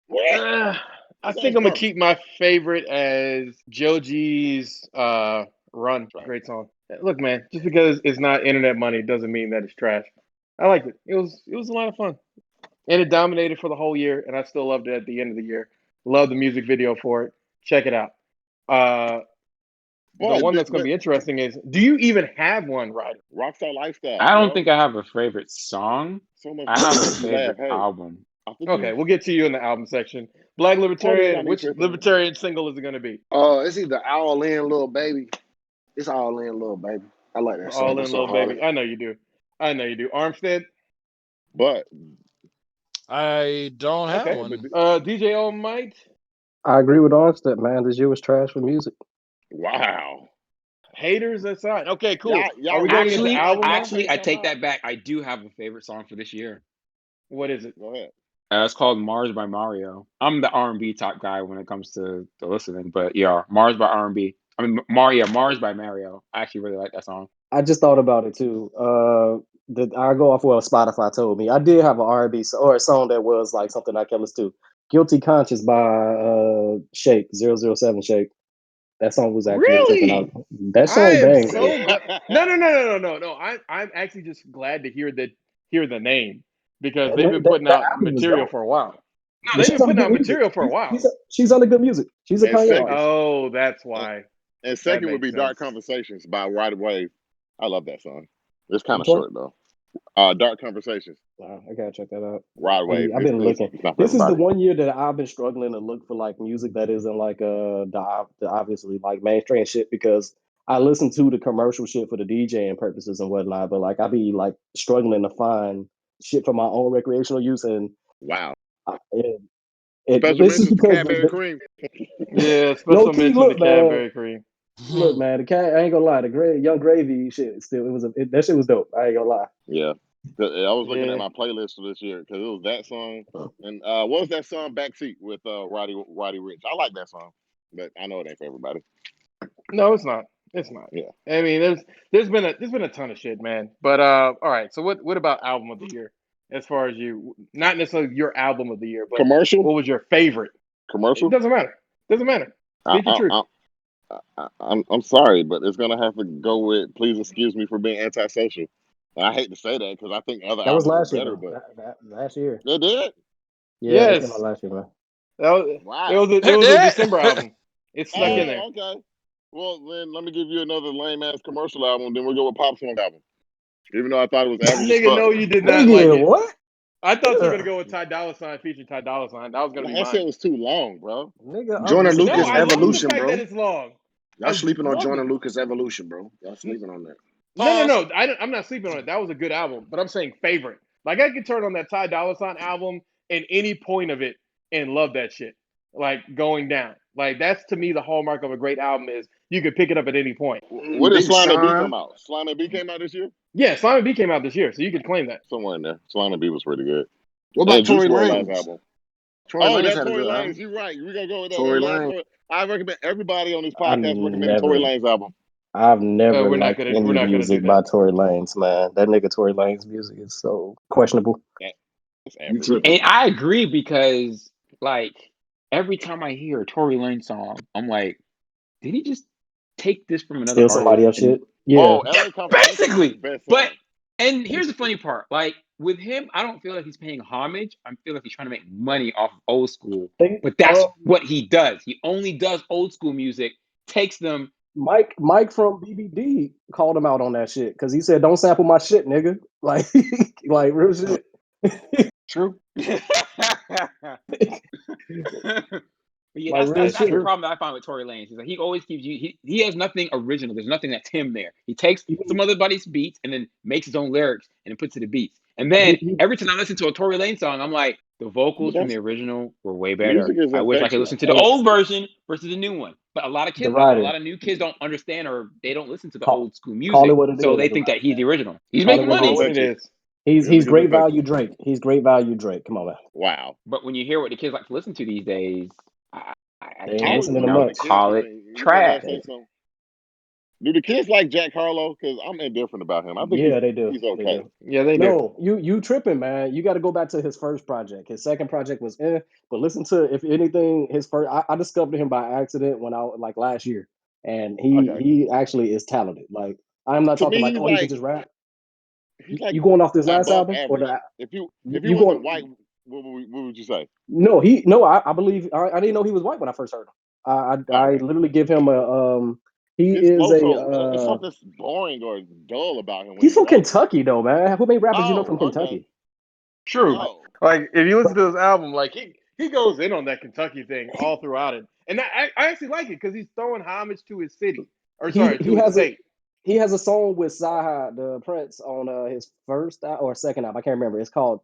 I That think song's I'm gonna perfect. keep my favorite as Joji's Run. Great song. Look, man, just because it's not internet money doesn't mean that it's trash. I liked it. It was a lot of fun. And it dominated for the whole year, and I still loved it at the end of the year. Love the music video for it. Check it out. The Boy, one that's gonna be interesting is, do you even have one, Ryder? Rockstar Lifestyle. I don't bro. think I have a favorite song. So much I have a fun. favorite Hey, album. I think Okay, you we'll get to you in the album section. Black totally Libertarian, got me which tripping. Libertarian single is it gonna be? It's either All In, Little Baby. It's All In, Little Baby. I like that song. All That's in, so little hard. baby. I know you do. Armstead. But I don't have Okay. one. DJ All Might. I agree with Armstead, man. This year was trash for music. wow. Haters aside. Okay, cool. Y'all Are we going into Actually, album now? actually, I take that back. I do have a favorite song for this year. What is it? Go ahead. It's called Mars by Mario. I'm the R&B top guy when it comes to listening, but yeah, Mars by R&B. I mean, Mars by Mario. I actually really like that song. I just thought about it too. I go off what Spotify told me. I did have an R&B or a song that was like something I kept listening to. Guilty Conscience by Shake 007 Shake. That song was actually tripping out. Really? That I song am bangs. so glad. No. I'm actually just glad to hear the name because they've been putting out album was material dope. for a while. No, But they've she's been on putting good out music. material for a while. She's on the good music. She's a And Kanye second- artist. Oh, that's why. And second would makes be Dark sense. Conversations by Ride Wave. I love that song. It's kind of Which one? short though. Dark Conversations. Wow, I gotta check that out. Ride Wave. I've been looking. It's not for This is the everybody. one year that I've been struggling to look for like music that isn't like the obviously like mainstream shit because I listen to the commercial shit for the DJing purposes and whatnot, but like I be like struggling to find shit for my own recreational use and Wow. this Special is mentions to because Cadbury Cream. Yeah, low special key mention to look man. Cadbury Cream. Look, man, I ain't gonna lie. The Young Gravy shit, that shit was dope. I ain't gonna lie. Yeah. I was looking Yeah. at my playlist for this year because it was that song and what was that song Backseat with Roddy Ricch. I like that song, but I know it ain't for everybody. No, it's not. It's not. Yeah. I mean, there's been a ton of shit, man. But all right. So what about album of the year? As far as you, not necessarily your album of the year, but Commercial? what was your favorite? Commercial? It doesn't matter. Speak your truth. I'm sorry, but it's gonna have to go with "Please Excuse Me for Being Antisocial." And I hate to say that because I think other That was albums last year, are better, though. but Last year. they did. Yeah, that Yes. came out last year, man. Wow. It was a December album. It snuck in there. Okay. Well, then let me give you another lame ass commercial album. Then we'll go with Pop Smoke album. Even though I thought it was average as Nigga, fuck. no, you did not like Nigga, it. what? I thought you were Ugh. gonna go with Ty Dolla $ign featuring Ty Dolla $ign. That was gonna be That mine. shit was too long, bro. Nigga, Joyner I'm Lucas No, I love the Evolution, fact bro. that it's long. Y'all sleeping on love Joyner it. Lucas Evolution, bro. Y'all sleeping on that. No. I'm not sleeping on it. That was a good album, but I'm saying favorite. Like I could turn on that Ty Dolla $ign album in any point of it and love that shit. Like going down. Like that's to me the hallmark of a great album is you could pick it up at any point. When did Big Slime and B Sean. come out? Slime and B came out this year? Yeah, Simon B came out this year, so you could claim that. Somewhere in there. Slime and B was pretty good. What about And Juice Tory WRLD last Lanez? album. Tory Lanez That's had a Tory good Lanez. album. You're right. We're gonna go with that. Tory Last Lanez. Tory. I recommend everybody on this I've podcast recommending Tory never, Lanez album. I've never We're not liked gonna any do music that. by Tory Lanez, man. That nigga Tory Lanez music is so questionable. It's You average. tripping. And I agree because like every time I hear a Tory Lanez song, I'm like, did he just take this from another Steal somebody artist? else And shit. Yeah. Oh, LA Confidential is basically. his best But song. and here's the funny part: like with him, I don't feel like he's paying homage. I feel like he's trying to make money off of old school. But that's what he does. He only does old school music. Takes them. Mike from BBD called him out on that shit because he said, "Don't sample my shit, nigga." Like real shit. True. But yeah, Like, real that's the shit. problem that I find with Tory Lanez. Is like he always keeps you. He has nothing original. There's nothing that's him there. He takes some other buddy's beats and then makes his own lyrics and then puts it to beats. And then he every time I listen to a Tory Lanez song, I'm like, the But vocals from that's the original were way better. music is I wish I could infectious. listen to the and old version versus the new one. But a lot of the kids, a writer lot of new kids don't understand or they don't listen to the call old school call it music, what it so is. they The think that writer, he's the original. He's call it making what it Call it money, what is. it is. He's Music is great value infectious. Drake. He's great value Drake. Come on, man. Wow. but when you hear what the kids like to listen to these days, I They ain't I can't, always listening to wonder what the much. kids call it think. You think they'll trash. say something? Do the kids like Jack Harlow? Because I'm indifferent about him. I think Yeah, they do. he's They okay. do. Yeah, they do. No, you tripping, man. You got to go back to his first project. His second project was but listen to, if anything, his first. I discovered him by accident when I like last year, and Okay. he actually is talented. Like, I'm not To talking me, like, oh, he can just rap. he's like You going off this last above album or average. If he you wasn't going? white, what would you say? No, I believe I didn't know he was white when I first heard him. I Okay. literally give him a he His is flow a so it's something boring or dull about him when he's he's from rapping. Kentucky though, man. How many rappers you know from Oh, okay. Kentucky? True. Oh, Like if you listen to his album, like he goes in on that Kentucky thing all throughout it, and I actually like it because he's throwing homage to his city, or sorry, He to his has a state. he has a song with Zaha the Prince on his first or second album. I can't remember. It's called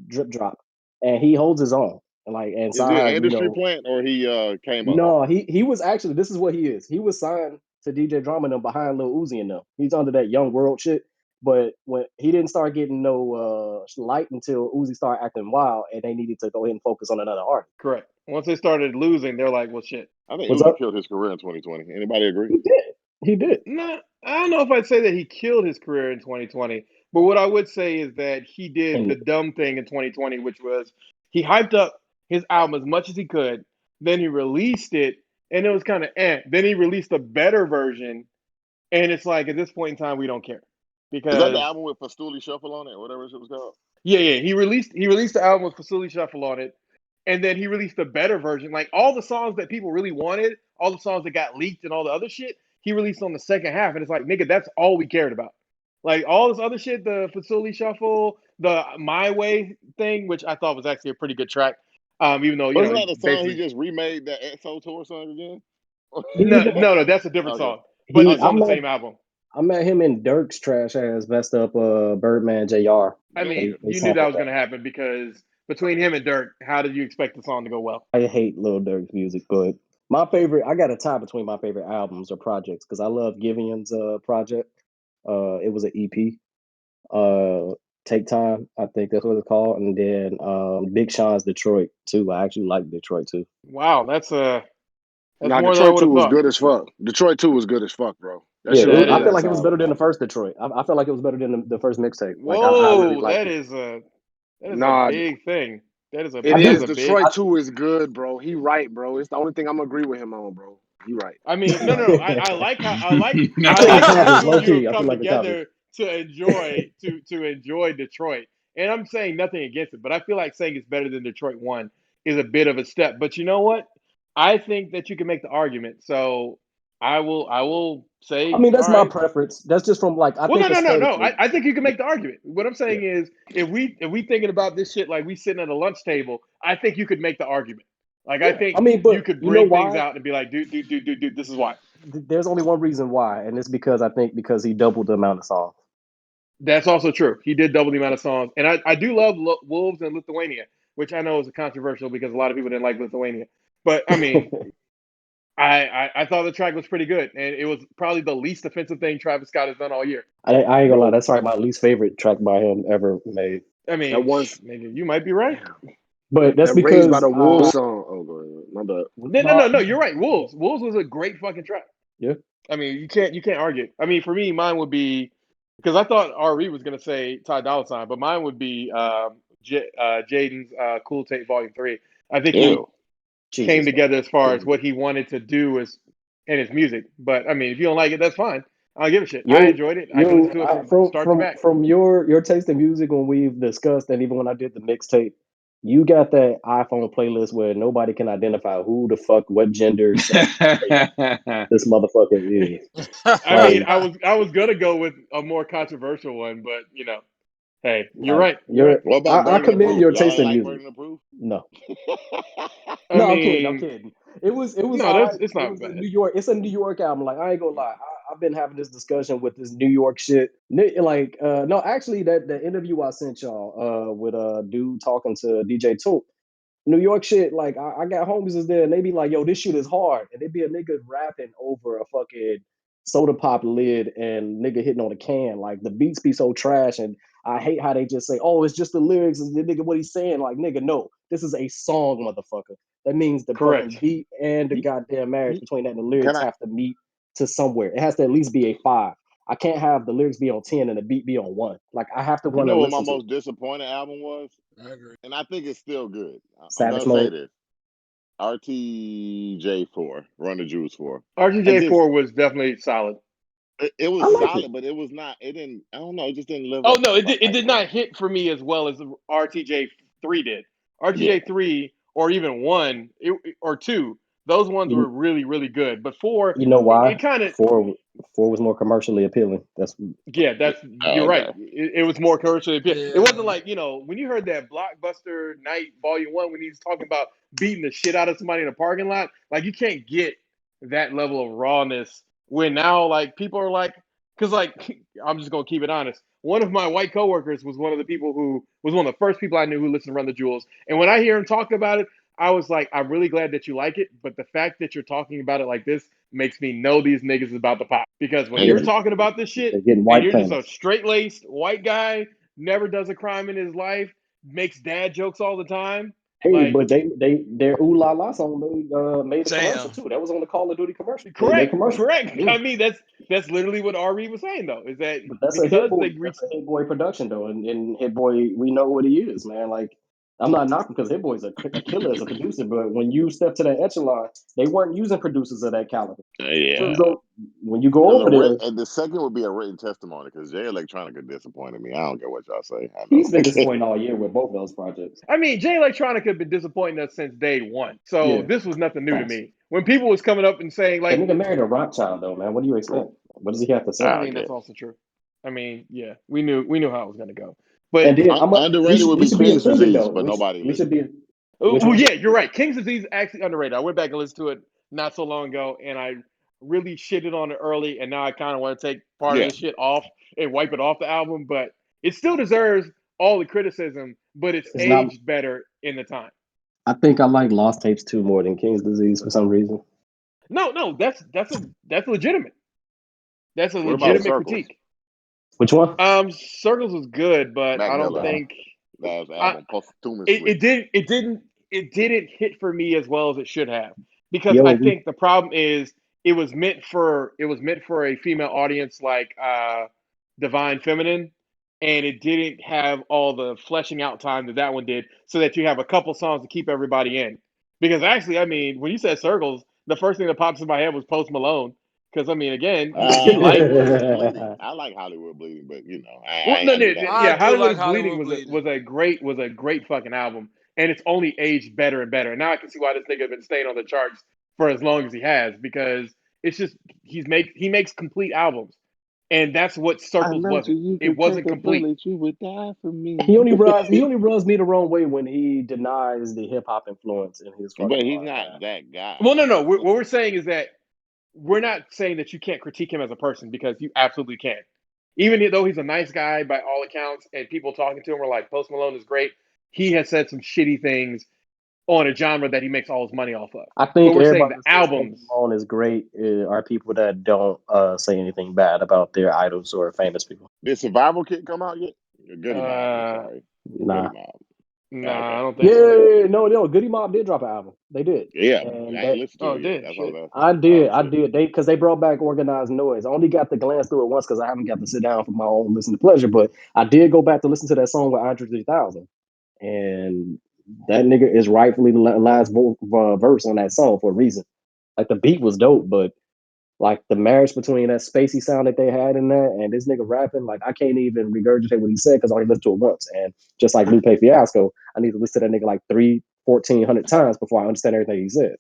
Drip Drop, and he holds his own. And is he an Zaha, industry plant or he came up? no, he was actually, this is what he is. He was signed to DJ Drama and them behind Lil Uzi and them. He's under that Young World shit. But when he didn't start getting no light until Uzi started acting wild, and they needed to go ahead and focus on another artist. Correct. Once they started losing, they're like, well, shit. I think What's Uzi up? killed his career in 2020. Anybody agree? He did. He did. No, I don't know if I'd say that he killed his career in 2020, but what I would say is that he did And the dumb thing in 2020, which was he hyped up his album as much as he could, then he released it, and it was kind of Then he released a better version, and it's like at this point in time, we don't care Is that the because album with Fastuli Shuffle on it, or whatever it was called? yeah, he released the album with Facility Shuffle on it, and then he released a better version. Like all the songs that people really wanted, all the songs that got leaked and all the other shit, he released on the second half. And it's like, nigga, that's all we cared about. Like all this other shit, the Facility Shuffle, the My Way thing, which I thought was actually a pretty good track. Even though, Wasn't he that the song he basically just remade that EXO tour song again? no, that's a different Okay. song. But he, it's on the same album. I met him in Dirk's trash ass messed up Birdman JR. I mean, you knew that was gonna happen because between him and Dirk, how did you expect the song to go well? I hate Lil Durk's music, but my favorite, I got a tie between my favorite albums or projects because I love Givian's project. It was an EP. Take Time, I think that's what it's called, and then Big Sean's Detroit too. I actually like Detroit too. Wow, that's Nah, more than I Detroit would 2 have was thought. good as fuck. Detroit 2 was good as fuck, bro. That Yeah, shit was That I feel mad is. like it was solid. better than the first Detroit. I felt like it was better than the first mixtape. Like I really Whoa, liked that it. is a Nah, big thing. That is a it I that is is. do. a big. Detroit 2 is good, bro. He right, bro. It's the only thing I'm gonna agree with him on, bro. He right. I mean, He no, right. no, no. I like how I I feel like like how the Coppers, two low of you key. have I feel come like the Coppers. together to enjoy Detroit. And I'm saying nothing against it, but I feel like saying it's better than Detroit 1 is a bit of a step. But you know what? I think that you can make the argument. So I will say, I mean, that's all my right. preference. That's just from like I Well, think no. aesthetically. I think you can make the argument. What I'm Yeah, saying is, if we thinking about this shit like we sitting at a lunch table, I think you could make the argument. Like I yeah. I think mean, you but could you know bring things why? out and be like, dude, this is why. There's only one reason why, and it's because I think because he doubled the amount of songs. That's also true. He did double the amount of songs, and I do love Wolves and Lithuania, which I know is controversial because a lot of people didn't like Lithuania. But I mean, I thought the track was pretty good, and it was probably the least offensive thing Travis Scott has done all year. I ain't gonna lie. Bro, That's probably my least favorite track by him ever made. I that mean, one nigga, you might be right. damn. But that's That Raised by because the Wolves song. Oh, go ahead. My bad. No. You're right. Wolves was a great fucking track. Yeah. I mean, you can't argue. I mean, for me, mine would be because I thought Re was gonna say Ty Dolla $ign, but mine would be Jaden's Cool Tape Volume 3. I think he Ew. came Jesus, together as far as man. what he wanted to do as in his music. But I mean, if you don't like it, that's fine. I don't give a shit. I You, enjoyed it. I can listen to it from start to back. from your taste in music when we've discussed, and even when I did the mixtape, you got that iPhone playlist where nobody can identify who the fuck, what gender, sex, race this motherfucker is. I mean, Like, I was gonna go with a more controversial one, but hey, you're like right. You're right. What about I Burden of commend Proof? your Y'all taste ain't in like music. Burden of Proof? No, I I'm mean, kidding. It was no, all right. it's It not was a bad. New York. It's a New York album. Like I ain't gonna lie. I've been having this discussion with this New York shit. Like, no, actually, that interview I sent y'all with a dude talking to DJ Toop. New York shit, like I got homies is there and they be like, yo, this shit is hard. And they be a nigga rapping over a fucking soda pop lid and nigga hitting on a can. Like the beats be so trash. And I hate how they just say, oh, it's just the lyrics and the nigga what he's saying. Like, nigga, no, this is a song, motherfucker. That means the Correct. fucking beat and the You- goddamn marriage you- between that and the Can lyrics I? have to meet to somewhere. It has to at least be a 5. I can't have the lyrics be on 10 and the beat be on 1. Like I have to You want to know what my listen to most disappointing album was, I agree. and I think it's still good. I'm Savage gonna say Mode. this: RTJ4, Run the Jewels 4. RTJ4 was definitely solid. It was I like solid, it. but it was not. It didn't. I don't know. It just didn't live Oh up no, to it the did, it hype did for not me. hit for me as well as RTJ3 did. Yeah. RTJ3 or even 1 or 2, those ones were You, really, really good. But 4, you know why? it kind of, 4 was more commercially appealing. That's yeah, you're Oh, right. okay. It was more commercially appealing. It wasn't Yeah. like, when you heard that Blockbuster Night Volume 1 when he's talking about beating the shit out of somebody in a parking lot, like you can't get that level of rawness when now like people are like, because like I'm just gonna keep it honest. One of my white coworkers was one of the people who was one of the first people I knew who listened to Run the Jewels. And when I hear him talk about it, I was like, I'm really glad that you like it, but the fact that you're talking about it like this makes me know these niggas is about to pop. Because when they're, you're And talking about this they're shit getting and white you're just a panels. straight laced white guy, never does a crime in his life, makes dad jokes all the time, Hey, like but their Ooh La La song made a commercial Damn. too. That was on the Call of Duty commercial. They correct, commercial. correct. Yeah. I mean, that's literally what Ari was saying though, is that But that's a Hit because Boy. they That's reached. a Hit Boy production though, and Hit Boy, we know what he is, man. Like I'm not knocking because Hit Boy's a killer as a producer, but when you step to that echelon, they weren't using producers of that caliber. yeah. When you go over there, And the second would be a written testimony because Jay Electronica disappointed me. I don't care what y'all say. I he's been know. disappointing all year with both of those projects. I mean, Jay Electronica had been disappointing us since day one, so Yeah, this was nothing new to facts. me. When people was coming up and saying That like, nigga married a Rothschild though, man. What do you expect? What does he have to say? I I mean, get that's it. also true. I mean, yeah, we knew how it was gonna go, but And then Underrated would we be should be King's offended Disease, though. but nobody We should listened. be which well, one? yeah, you're right. King's Disease is actually underrated. I went back and listened to it not so long ago, and I really shitted on it early, and now I kind of want to take part of Yeah. the shit off and wipe it off the album. But it still deserves all the criticism, but it's It's not. aged better in the time. I think I like Lost Tapes 2 more than King's Disease for some reason. No, that's legitimate. That's a What about legitimate Circles? critique. Which one? Circles was good, but Mac I don't Miller think last I, album posthumously. it didn't hit for me as well as it should have, because I Yo, think the problem is it was meant for a female audience like Divine Feminine, and it didn't have all the fleshing out time that one did, so that you have a couple songs to keep everybody in. Because actually, I mean, when you said Circles, the first thing that pops in my head was Post Malone. Because I mean, again, he's getting light. Hollywood is Bleeding. I like Hollywood Bleeding, but I Well, ain't no, gotta do that I yeah, much. do Hollywood like is Bleeding Hollywood Bleeding. was a great fucking album, and it's only aged better and better. And now I can see why this nigga has been staying on the charts for as long as he has, because it's just he makes complete albums, and that's what I Circles loved you. wasn't. You It could wasn't take a complete. bullet. You would die for me. he only rubs me the wrong way when he denies the hip hop influence in his But fucking he's not podcast. that guy. Well, no, Like no. that's What the we're saying is that we're not saying that you can't critique him as a person, because you absolutely can. Even though he's a nice guy by all accounts, and people talking to him were like, Post Malone is great, he has said some shitty things on a genre that he makes all his money off of. I But think we're saying everybody the that says Post albums. Malone is great are people that don't say anything bad about their idols or famous people. Did Survival Kit come out yet? Goody Mob. I'm Uh, sorry. Nah. Goody Mob. nah, I Okay. don't think so. Yeah, no. Goody Mob did drop an album. They did. Yeah, And I ain't listened to Oh, it it yet. did. That's Shit. all that. I Oh did. shit. Because they brought back Organized Noise. I only got to glance through it once because I haven't got to sit down for my own listen to pleasure. But I did go back to listen to that song with Andre 3000, and that nigga is rightfully the last verse on that song for a reason. Like the beat was dope, but like the marriage between that spacey sound that they had in there and this nigga rapping, like I can't even regurgitate what he said because I only listened to it once. And just like Lupe Fiasco, I need to listen to that nigga like 1,400 times before I understand everything he said.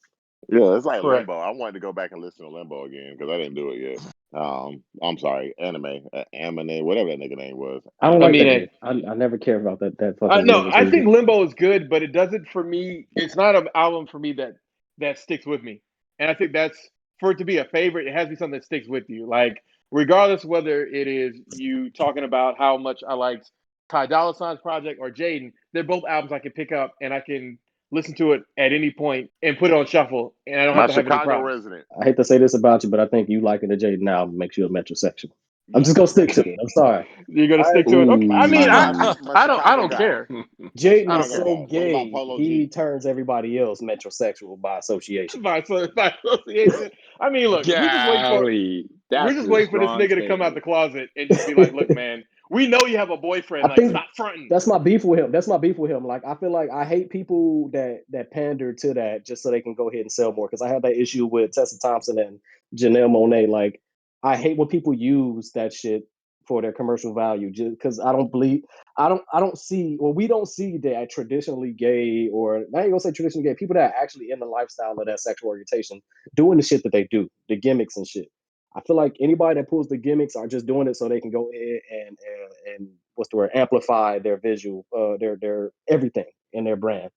Yeah, it's like Correct. Limbo. I wanted to go back and listen to Limbo again because I didn't do it yet. I'm sorry, Amine, whatever that nigga name was. I don't I like that mean, nigga. I never care about that fucking no, nigga. So I you think can, Limbo is good, but it doesn't for me. It's not an album for me that sticks with me, and I think that's for it to be a favorite, it has to be something that sticks with you. Like, regardless whether it is you talking about how much I liked Ty Dolla $ign's project or Jaden, they're both albums I can pick up and I can listen to it at any point and put it on shuffle, and I don't My have to have any Chicago problems. resident. I hate to say this about you, but I think you liking the Jaden album makes you a metrosexual. I'm just gonna stick to it. I'm sorry. You're gonna stick to it. Okay. I mean, My I Chicago don't guy. care. Jaden I is don't so care. What about gay, Polo he G? turns everybody else metrosexual by association. By association. I mean, look, Golly, we're that's just a waiting for this strong nigga to come out the statement. closet and just be like, look, man, we know you have a boyfriend. I Like, think stop fronting. that's my beef with him. That's my beef with him. Like, I feel like I hate people that pander to that just so they can go ahead and sell more. Because I have that issue with Tessa Thompson and Janelle Monáe. Like, I hate when people use that shit for their commercial value. Just because I don't believe, I don't see, or we don't see that traditionally gay, or I ain't gonna say traditionally gay, people that are actually in the lifestyle of that sexual orientation doing the shit that they do, the gimmicks and shit. I feel like anybody that pulls the gimmicks are just doing it so they can go in and what's the word, amplify their visual, their everything in their brand,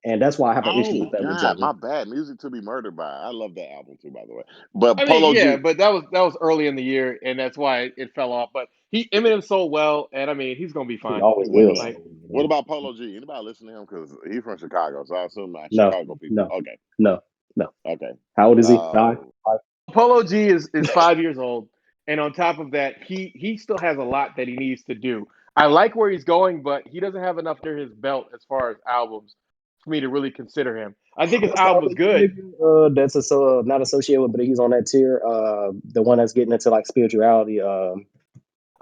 and that's why I have an issue Oh with that with God, Jaden. my bad. Music to be murdered by. I love that album too, by the way. But I mean, Polo yeah, G. but that was early in the year, and that's why it fell off. But Eminem sold well, and I mean, he's gonna be He fine. always What will. about Like, what about Polo G? Anybody listen to him? Because he's from Chicago, so I assume my No, Chicago people. no, Okay, no. okay. How old is he? 5? Polo G is 5 years old, and on top of that, he still has a lot that he needs to do. I like where he's going, but he doesn't have enough under his belt as far as albums for me to really consider him. I think his What's the album other was good. nigga, that's not associated with, but he's on that tier. The one that's getting into like spirituality. Oh,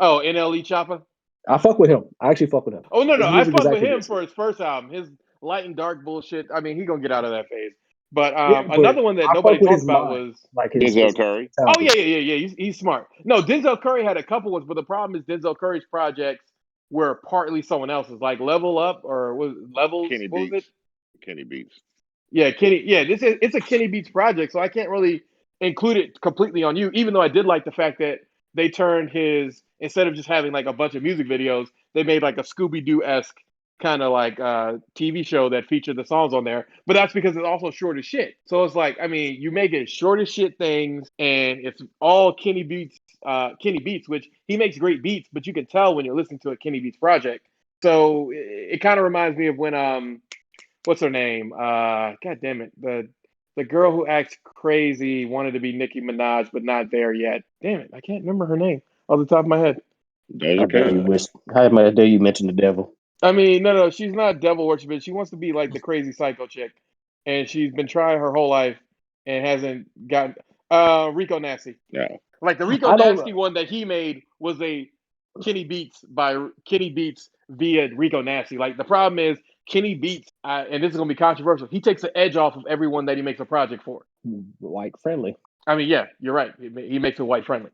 NLE Choppa. I fuck with him. I actually fuck with him. Oh no, His I music is fuck with actually him decent. for his first album, his light and dark bullshit. I mean, he gonna get out of that phase. But Yeah, but another one that I nobody fuck with talked his about mind, was like Denzel his Curry. oh talent. yeah. He's smart. No, Denzel Curry had a couple ones, but the problem is Denzel Curry's projects were partly someone else's, like Level Up or Levels. Kenny What was it? Beats. Kenny Beats. Yeah, Kenny. Yeah, it's a Kenny Beats project, so I can't really include it completely on you. Even though I did like the fact that they turned his, instead of just having like a bunch of music videos, they made like a Scooby Doo esque kind of like TV show that featured the songs on there. But that's because it's also short as shit. So it's like, I mean, you make it short as shit things, and it's all Kenny Beats. Kenny Beats, which he makes great beats, but you can tell when you're listening to a Kenny Beats project. So it kind of reminds me of when what's her name? God damn it, the girl who acts crazy wanted to be Nicki Minaj, but not there yet. Damn it, I can't remember her name off the top of my head. How dare you wish? How dare you mention the devil? I mean, no, she's not devil worshiping. She wants to be like the crazy psycho chick, and she's been trying her whole life and hasn't gotten. Rico Nasty. Yeah. Like the Rico I don't Nasty one that he made was a Kenny Beats via Rico Nasty. Like the problem is Kenny Beats, and this is gonna be controversial. He takes the edge off of everyone that he makes a project for. white friendly. I mean, yeah, you're right. He makes it white friendly,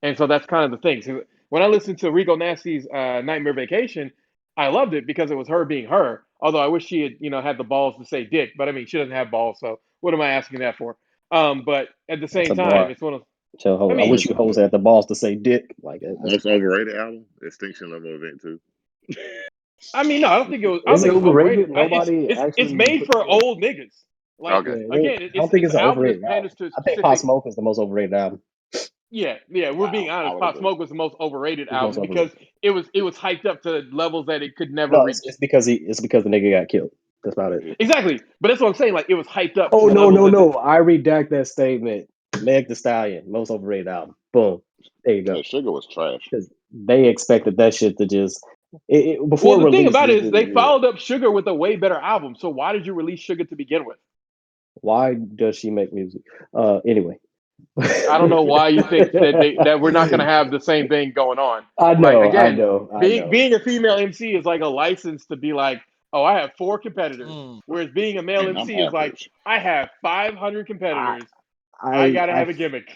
and so that's kind of the thing. So when I listened to Rico Nasty's Nightmare Vacation, I loved it because it was her being her. Although I wish she had, had the balls to say dick, but I mean, she doesn't have balls, so what am I asking that for? But at the That's same a time, bar. it's one of, So I I wish mean, you hoes had the balls to say dick. Like that's Most overrated album. Extinction Level Event 2. I mean, no, I don't think it was. I don't is it think it's overrated. overrated? Nobody It's actually made put for it in. old niggas. Like Okay. Yeah, again, I don't think it's it's an an album that overrated panders album. to a I think Pop specific. Smoke is the most overrated album. Yeah. We're being I honest. would Pop agree. Smoke was the most overrated It's most album because overrated. it was hyped up to levels that it could never No, reach. it's because the nigga got killed. That's about it. Exactly, but that's what I'm saying. Like it was hyped up Oh to no, levels no, that. no! I redact that statement. Meg Thee Stallion, most overrated album. Boom. There you go. Yeah, Sugar was trash. Because they expected that shit to just before Well, the thing release. about it is they followed up Sugar with a way better album. So why did you release Sugar to begin with? Why does she make music? Anyway. I don't know why you think that we're not going to have the same thing going on. I Like know, I again, know, I know. being a female MC is like a license to be like, oh, I have 4 competitors. Whereas being a male And I'm MC is like, average. I have 500 competitors. I I gotta I have a gimmick.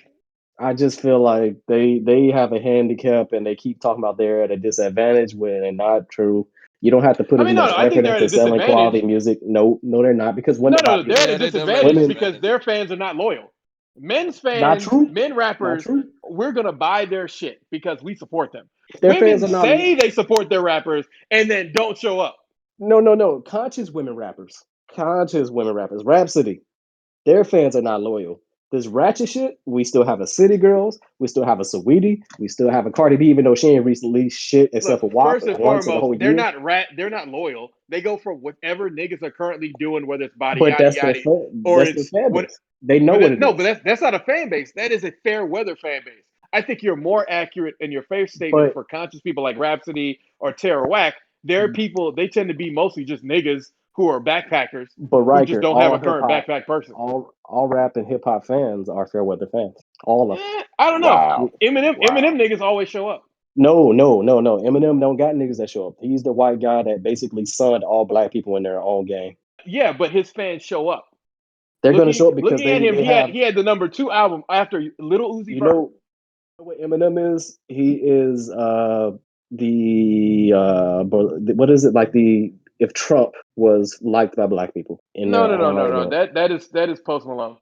I just feel like they have a handicap and they keep talking about they're at a disadvantage when they're not true. You don't have to put I as mean, no, much I think effort they're at a into selling quality disadvantage. music. No, they're not because No, women buy they're at music. a Yeah, they disadvantage definitely because their fans are not loyal. Men's Not fans, true. men Not rappers, true. we're gonna buy their shit because we support them. Their fans Women are not. say they support their rappers and then don't show up. No. Conscious women rappers. Rhapsody. Their fans are not loyal. this ratchet shit, we still have a City Girls, we still have a Saweetie, we still have a Cardi B, even though she ain't recently shit except for Look, WAP first and once in the foremost, whole they're year. not loyal. They go for whatever niggas are currently doing, whether it's body But yada yada or that's their it's fan what. base. They know what it No, is. but that's not a fan base. That is a fair weather fan base. I think you're more accurate in your faith statement But for conscious people like Rhapsody or Tara Whack. They're people. They tend to be mostly just niggas who are backpackers who just Riker, don't have all a hip current hop, backpack person. all rap and hip hop fans are fair weather fans. All of them. I don't know. Wow. Eminem niggas always show up. No. Eminem don't got niggas that show up. He's the white guy that basically sunned all black people in their own game. Yeah, but his fans show up. They're going to show up because looking at him, they he had the number 2 album after Little Uzi you Vert. know what Eminem is? He is what is it, like the if Trump was liked by black people in No. world. That is Post Malone.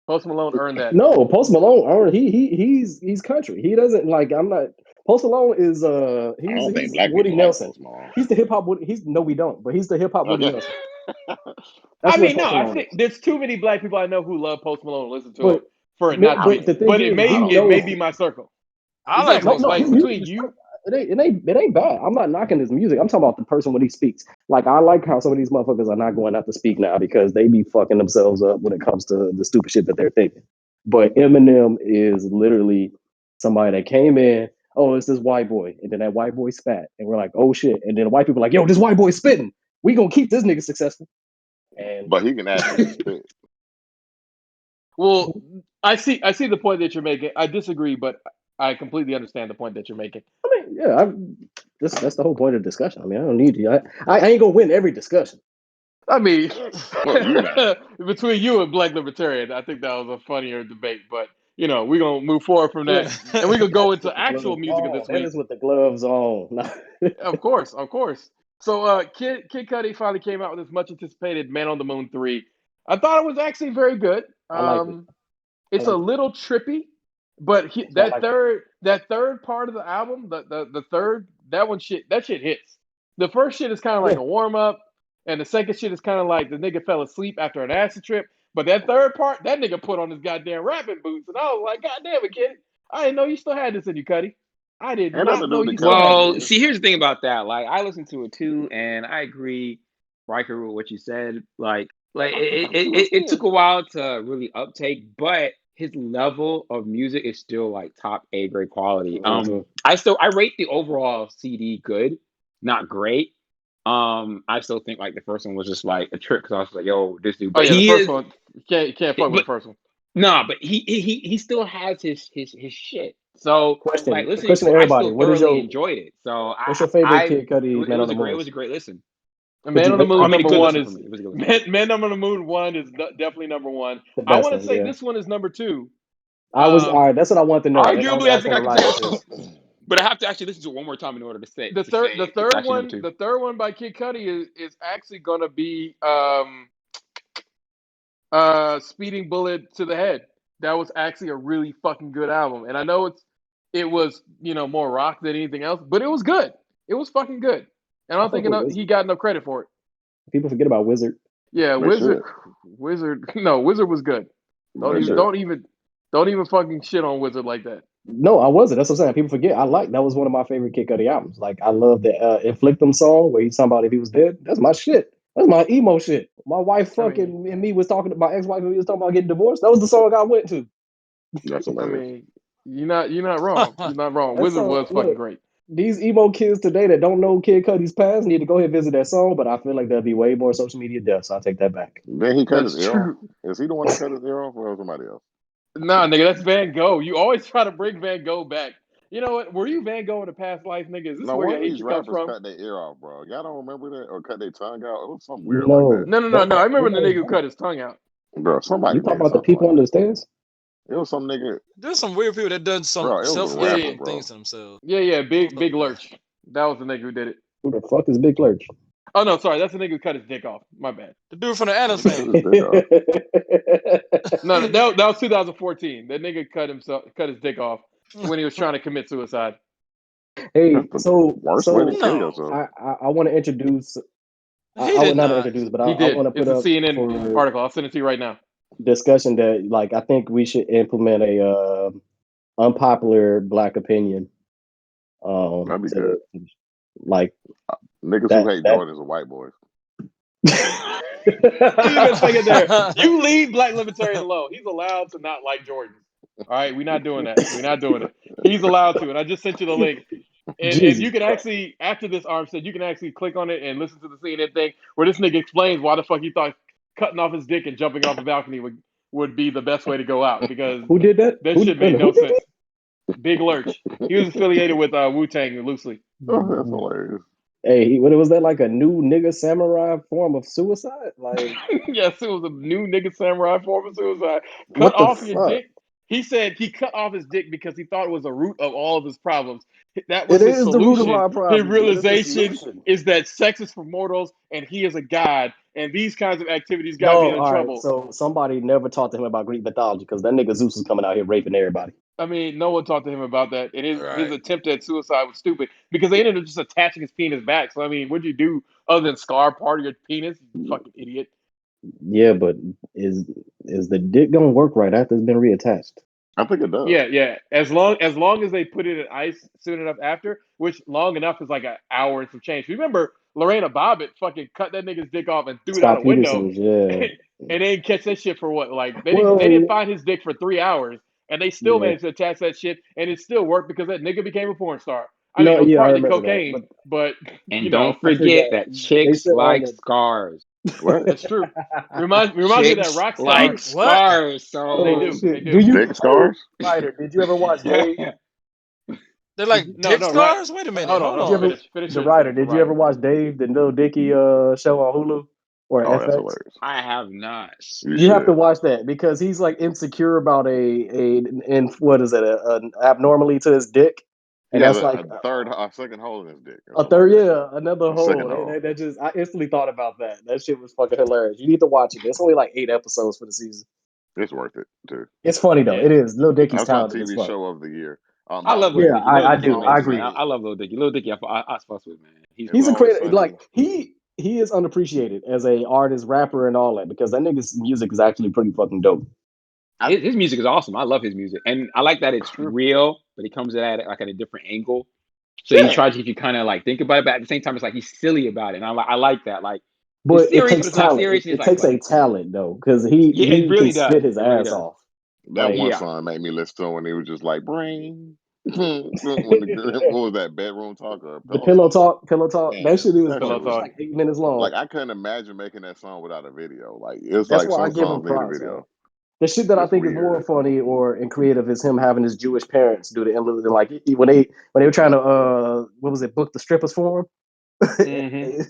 Post Malone earned that. No, Post Malone he's country. He doesn't like. I'm not. Post Malone is I don't think he's black Woody people like Nelson. Post Malone. He's the hip hop. No, we don't. But he's the hip hop Woody Okay. Nelson. That's I what mean, no, Post I Malone think is. there's too many black people I know who love Post Malone and listen to him But for it not to but be. the thing But is, it may be my circle. I like Exactly. Post Like Malone. between you, it ain't bad. I'm not knocking his music. I'm talking about the person when he speaks. Like I like how some of these motherfuckers are not going out to speak now because they be fucking themselves up when it comes to the stupid shit that they're thinking. But Eminem is literally somebody that came in. Oh, it's this white boy, and then that white boy spat, and we're like, oh shit. And then the white people are like, yo, this white boy spitting. We gonna keep this nigga successful. And But he can actually spit. well, I see the point that you're making. I disagree, but I completely understand the point that you're making. I mean, yeah, that's the whole point of the discussion. I mean, I don't need you. I ain't gonna win every discussion. I mean, Well, you know. between you and Black Libertarian, I think that was a funnier debate. But we're gonna move forward from that, and we're gonna go into actual music of this That week. is with the gloves on. Of course. So, Kid Cudi finally came out with his much anticipated "Man on the Moon 3." I thought it was actually very good. I like it. It's a little trippy, but that third part of the album, the third that shit hits. The first shit is kind of like a warm up, and the second shit is kind of like the nigga fell asleep after an acid trip. But that third part, that nigga put on his goddamn rapping boots, and I was like, God damn it, kid! I didn't know you still had this in you, Cudi. I did Ain't nothing not to do know with the you still had Well, this. see, here's the thing about that. Like, I listened to it too, and I agree, Riker, with what you said. Like it took a while to really uptake, but his level of music is still like top A grade quality. Mhm. I rate the overall CD good, not great. I still think like the first one was just like a trick because I was like, yo, this dude. But the first one, you can't fuck with the first one. No, but he still has his shit. So like listening question to to it, I everybody. still What is thoroughly your enjoyed it. So what's your favorite Kid Cudi it Man on was the Moon? it was a great listen. Man on the Moon number one is it was a good listen. Man on the Moon 1 is definitely number 1. The I best want to one, say yeah. this one is number 2. All right. That's what I want to know. That's the only Arguably, I think I asshole can liar say shit. but I have to actually listen to it one more time in order to say The it's third actually number one, 2. the third one by Kid Cudi is actually gonna be Speeding Bullet to the Head. That was actually a really fucking good album, and I know it was more rock than anything else, but it was good. It was fucking good, and I don't think he got enough credit for it. People forget about Wizard. Yeah, They should. Wizard. No, Wizard was good. Don't even fucking shit on Wizard like that. No, I wasn't. That's what I'm saying. People forget. That was one of my favorite Kid Cudi albums. Like I love the Inflict Them song where he's talking about if he was dead. That's my shit. That's my emo shit. My wife fucking and me was talking to my ex-wife and we was talking about getting divorced. That was the song I went to. That's hilarious. You're not wrong. You're not wrong. That Wizard song, was fucking great. These emo kids today that don't know Kid Cudi's past need to go ahead and visit that song, but I feel like there'll be way more social media deaths. So I'll take that back. Then he cut his ear true. off. Is he the one that cut his ear off, or somebody else? Nah, nigga, that's Van Gogh. You always try to bring Van Gogh back. You know what? Were you Van Gogh in a past life, nigga? Is this where One your of these hatred comes rappers from? cut their ear off, bro. Y'all don't remember that, or cut their tongue out? It was something weird No. like that. No. I remember the nigga who cut his tongue out. Bro, somebody You talking did about the something people like under the stairs? that. It was some nigga. There's some weird people that done some Bro, it was a self-inflicted rapper, bro. things to themselves. Yeah, Big Lurch. That was the nigga who did it. Who the fuck is Big Lurch? Oh no, sorry, that's the nigga who cut his dick off. My bad. The dude from the Addams Cut family. his dick off. No, that was 2014. That nigga cut his dick off when he was trying to commit suicide. Hey, That's the worst way to kill No. yourself. I want to introduce. He did not not. introduce, but He I did. want to put It's a up CNN for article. I'll send it to you right now. discussion that like I think we should implement a unpopular Black opinion. That'd be good. Like Niggas that. who hate Jordans are white boys. Even thinking there, you leave Black Libertarian alone. He's allowed to not like Jordan. All right, we're not doing that. We're not doing it. He's allowed to, and I just sent you the link. And Jesus you can Christ. actually, after this, Armstead, you can actually click on it and listen to the CNN thing where this nigga explains why the fuck he thought cutting off his dick and jumping off a balcony would be the best way to go out, because Who did that? that Who, shit made who no did sense. Big Lurch. He was affiliated with Wu-Tang loosely. Oh, that's hilarious. Hey, what was that, like a new nigga samurai form of suicide? Like Yes, it was a new nigga samurai form of suicide. what Cut the off your fuck? dick. He said he cut off his dick because he thought it was the root of all of his problems. That was It his is the root of solution. our His problems. What is the realization solution? is that sex is for mortals and he is a god, and these kinds of activities got No, me in all right. trouble. So somebody never talked to him about Greek mythology because that nigga Zeus is coming out here raping everybody. I mean, no one talked to him about that, and his Right. attempt at suicide was stupid because they ended up just attaching his penis back. So I mean, what'd you do other than scar part of your penis? You fucking idiot. Yeah, but is the dick gonna work right after it's been reattached? I think it does. Yeah. As long as they put it in ice soon enough after, which long enough is like an hour and some change. Remember, Lorena Bobbitt fucking cut that nigga's dick off and threw it out a Scott window, Peterson's, yeah. and they didn't catch that shit for what? Like they Well, didn't find his dick for 3 hours, and they still yeah. managed to attach that shit, and it still worked because that nigga became a porn star. I No, mean, it was yeah, I partly remember that. cocaine, but And you don't know, I forgot. forget that They chicks said on like the scars. What? that's true. Reminds me of that Chicks rock star. like What? scars. So They oh do. They shit. do. Do you Dick scars? Ryder, did you ever watch Dave? They're like No, dick right. scars? Wait a minute. Hold Hold on. Did you on. ever Finish the it, Ryder, did you ever Ryder. watch Dave, the Lil Dicky show on Hulu or Oh, that's FX? hilarious. I have not. You have to should. watch that because he's like insecure about and what is it, an abnormality to his dick, He and has that's like a second hole in his dick. or a something third, like that. yeah, another A second hole. hole. And that just I instantly thought about that. That shit was fucking hilarious. You need to watch it. It's only like 8 episodes for the season. It's worth it too. It's funny though. Yeah. It is. Lil Dicky's That's my talented as TV fuck. show of the year. I By love the way, Lil Yeah, Dicky. Lil I Dicky's do. I amazing, agree. man. I love Lil Dicky. Lil Dicky, I fuss with, man. He's It's always incredible. sunny. Like he is unappreciated as a artist, rapper, and all that because that nigga's music is actually pretty fucking dope. His music is awesome. I love his music, and I like that it's real, but he comes at it like at a different angle. So he tries to get you kind of like think about it, but at the same time, it's like he's silly about it, and I like that. Like But it's serious, it but takes it's not talent. serious. It And it's like takes a funny. talent though, because Yeah, it he really can does. spit his It really ass does. off. That Like, one Yeah. song made me listen to when he was just like brain. What was that, bedroom talk or the pillow talk? pillow talk. Man, That shit is that Pillow shit was talk. like 8 minutes long. like I couldn't imagine making that song without a video. Like it's That's like why I some give him songs need a props, man. video. The shit that I It's think is more weird. funny or and creative is him having his Jewish parents do the interlude. Like when they were trying to what was it, book the strippers for him. Mm-hmm.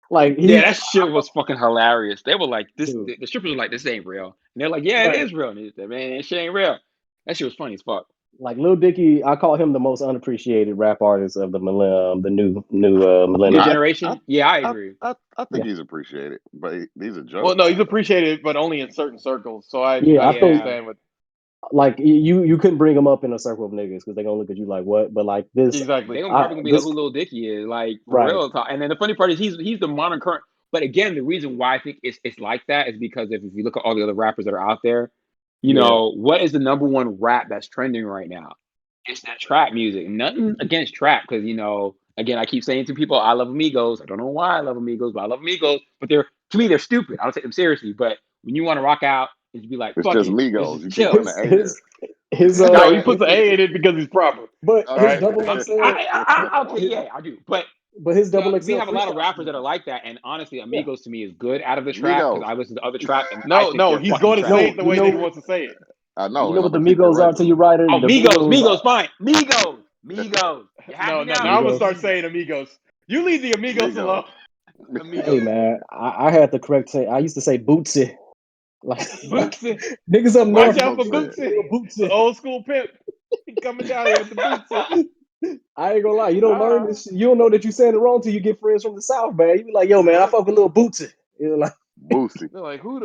Like Yeah, that shit was fucking hilarious. They were like, "This." Dude. The strippers were like, "This ain't real," and they're like, "Yeah, Right. it is real." And he said, "Man, this shit ain't real." That shit was funny as fuck. Like Lil Dicky, I call him the most unappreciated rap artist of the new millennium. New I- generation. Yeah, I agree. I think Yeah. he's appreciated, but these are jokes. Well, no, he's appreciated, but only in certain circles. So I Yeah, I can think understand what like you couldn't bring him up in a circle of niggas because they're gonna look at you like what. But like this, exactly. They probably gonna be like this who Lil Dicky is, like for right. real talk. And then the funny part is he's the modern current. But again, the reason why I think it's like that is because if you look at all the other rappers that are out there, you Yeah. know what is the number one rap that's trending right now? It's that trap music. Nothing against trap because again I keep saying to people I love Amigos. I don't know why I love Amigos, but I love Amigos. But to me they're stupid. I don't take them seriously. But when you want to rock out, and just be like, It's fuck just it, Migos. just You chill. keep putting an A there. His No, he puts an A in it because he's proper. but All his right. double XL, Okay, yeah, I do. But his double XL we have a lot of freestyle rappers shit. that are like that, and honestly, Yeah. Amigos to me is good out of the trap because Migos. I listen to other trap and I No, think they're he's fucking going to trash. say it the You way know- that he wants to say it. I know. You know what the I'm gonna keep it Migos are regular. to you, Ryder? Oh, The Migos, fine. Migos. You No, happy now I'm now? gonna start saying Amigos. You leave the Amigos Migos. alone. Hey Amigos. man, I had the correct say. I used to say Bootsy. Like Bootsy. niggas up Watch north. out for Bootsy. Bootsy. Bootsy. The old school pimp. He coming down here with the Bootsy. I ain't gonna lie. You don't learn this. You don't know that you saying it wrong till you get friends from the south, man. You be like, yo, man, I fuck with little Bootsy. You're like, Boosie. They're like, who?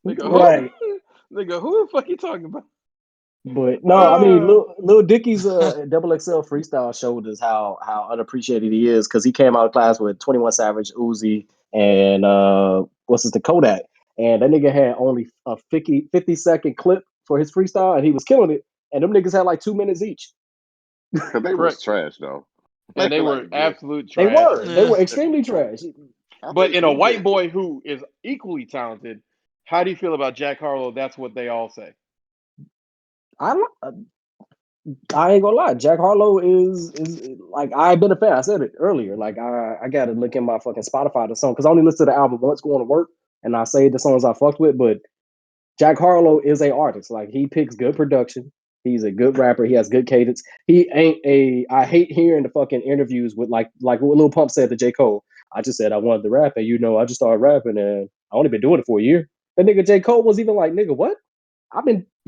Nigga, who? right. Nigga, who the fuck you talking about? But no, I mean, Lil Dicky's Double XL freestyle showed us how unappreciated he is because he came out of class with 21 Savage, Uzi, and what's his the Kodak, and that nigga had only a 50-second clip for his freestyle, and he was killing it. And them niggas had like 2 minutes each. Because they was Correct. trash though. And they Like, were absolute They trash. were extremely trash. But in a he white did. boy who is equally talented, how do you feel about Jack Harlow? That's what they all say. I ain't gonna lie, Jack Harlow is like, I've been a fan. I said it earlier. Like I gotta look in my fucking Spotify the song because I only listen to the album once going to work, and I say the songs I fucked with. But Jack Harlow is a artist. Like he picks good production. He's a good rapper. He has good cadence. He ain't a. I hate hearing the fucking interviews with like what Lil Pump said to J. Cole. I just said I wanted to rap, and I just started rapping, and I only been doing it for a year. That nigga J. Cole was even like, nigga, what? I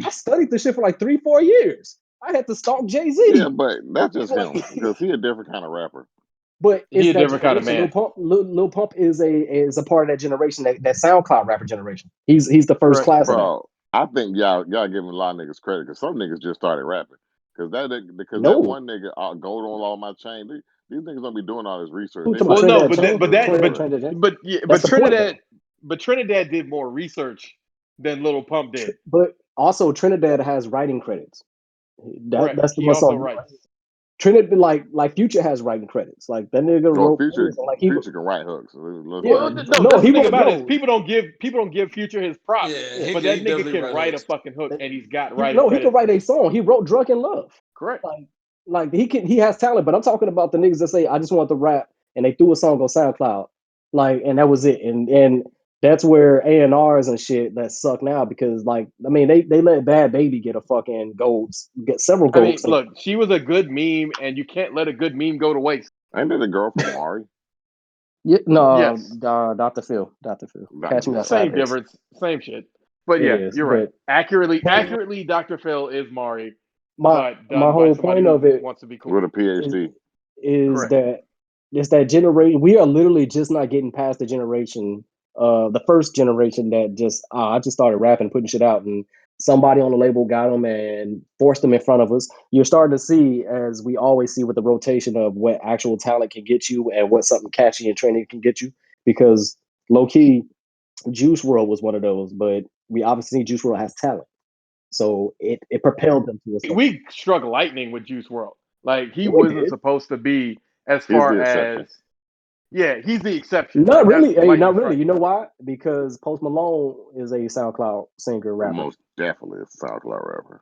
studied this shit for like 3-4 years. I had to stalk Jay-Z. Yeah, but that's just Like, him because he a different kind of rapper. but He it's a that different kind of generation. man. Lil Pump is a part of that generation, that SoundCloud rapper generation. He's the first Correct. class of that. Bro, I think y'all giving a lot of niggas credit because some niggas just started rapping. Because that No, one nigga gold on all my chain. These niggas don't be doing all this research. who They talking about Well, like, no, Trinidad but James? but That's the point, Trinidad, though. but Trinidad did more research than Little Pump did. But also Trinidad has writing credits. Correct. That's the He one also song. writes. Trinidad, like Future has writing credits. Like that nigga well, wrote Future like he can write hooks. Let's yeah Well, not. no, no that's the he thing wrote about it is no people don't give Future his props. Yeah, yeah. he, But he that nigga definitely can write write a hooks. fucking hook, and he's got He writing could credits. write a song. He wrote Drunk in Love. Correct. Like he has talent, but I'm talking about the niggas that say I just want to rap and they threw a song on SoundCloud, like, and that was it. And that's where A&Rs and shit that suck now because, like, I mean, they let Bad Baby get several I mean, golds. look, she was a good meme, and you can't let a good meme go to waste. Ain't that the girl from Mari? Yeah, no, Yes. Dr. Phil, Dr. catch me Phil. outside. Same difference, same shit. But It yeah, is, you're right. but Accurately, Dr. Phil is Mari, my but my done by whole somebody point who of it wants to be cool. With a is PhD. is Correct. that it's that generation. We are literally just not getting past the generation, the first generation that just I just started rapping, putting shit out, and somebody on the label got them and forced them in front of us. You're starting to see, as we always see with the rotation of what actual talent can get you and what something catchy and trendy can get you. Because low key, Juice World was one of those, but we obviously see Juice World has talent, so it propelled them to a. We struck lightning with Juice World. Like he Yeah, we wasn't did. supposed to be as He's far the exception. as he's the exception. Not Like that's really. Hey, lightning not really. strike. You know why? Because Post Malone is a SoundCloud singer rapper. Most definitely a SoundCloud rapper.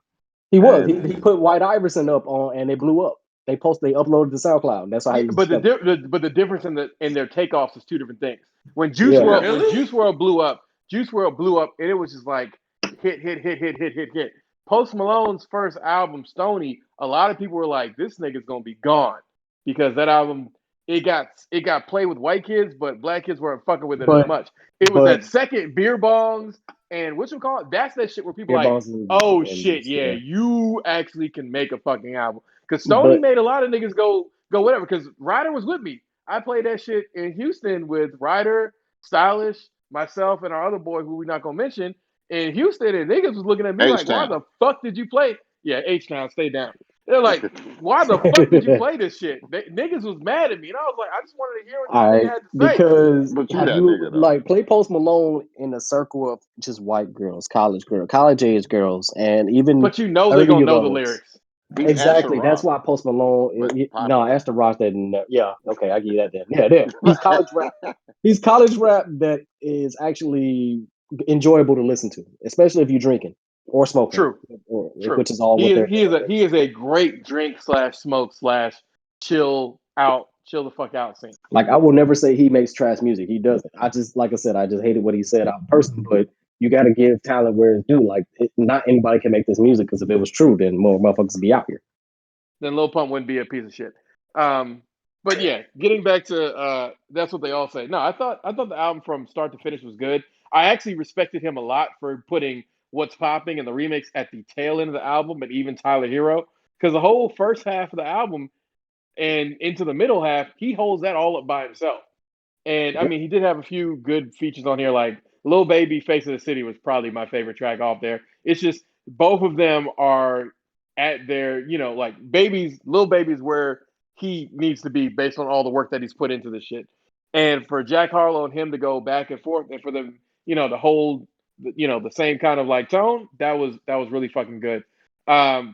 He was. And He put White Iverson up on, and they blew up. They uploaded to SoundCloud. That's how Yeah, he but the discovered. but the difference in their takeoffs is two different things. When Yeah. Really? Juice World blew up, and it was just like hit. Post Malone's first album, Stoney, a lot of people were like, "This nigga's gonna be gone," because that album it got played with white kids, but black kids weren't fucking with it as But much. It was but that second beer bongs and what you call it. That's that shit where people Beer like, Bongs "Oh and shit, yeah, you actually can make a fucking album." Because Stoney but made a lot of niggas go whatever. Because Ryder was with me. I played that shit in Houston with Ryder, Stylish, myself, and our other boy who we're not gonna mention in Houston. And niggas was looking at me like, "Why H-Town. the fuck did you play?" Yeah, H-Town, stay down. They're like, "Why the fuck did you play this shit?" Niggas was mad at me, and I was like, "I just wanted to hear what this nigga I had to say." because But you have that you nigga though. like play Post Malone in a circle of just white girls, college age girls, and even But you know they gonna earlier know the levels. lyrics. He's Asher Exactly. That's Roth, why Post Malone. but No, popular. Aston Ross didn't. Yeah. Okay, I give you that. Then. Yeah, there. He's college rap. He's college rap that is actually enjoyable to listen to, especially if you're drinking or smoking, True. True. which is all He what is they're. he is a great drink / smoke / chill the fuck out scene. Like I will never say he makes trash music. He doesn't. I just like I said, I just hated what he said out in person. But you got to give talent where it's due. Like not anybody can make this music because if it was true, then more motherfuckers would be out here. Then Lil Pump wouldn't be a piece of shit. But yeah, getting back to that's what they all say. No, I thought the album from start to finish was good. I actually respected him a lot for putting What's Popping and the remix at the tail end of the album, and even Tyler Hero, because the whole first half of the album and into the middle half, he holds that all up by himself. And I Yep. mean, he did have a few good features on here, like Lil Baby, Face of the City was probably my favorite track off there. It's just both of them are at their, like Lil Baby's where he needs to be based on all the work that he's put into this shit. And for Jack Harlow and him to go back and forth, and for them the whole, the same kind of like tone. That was really fucking good.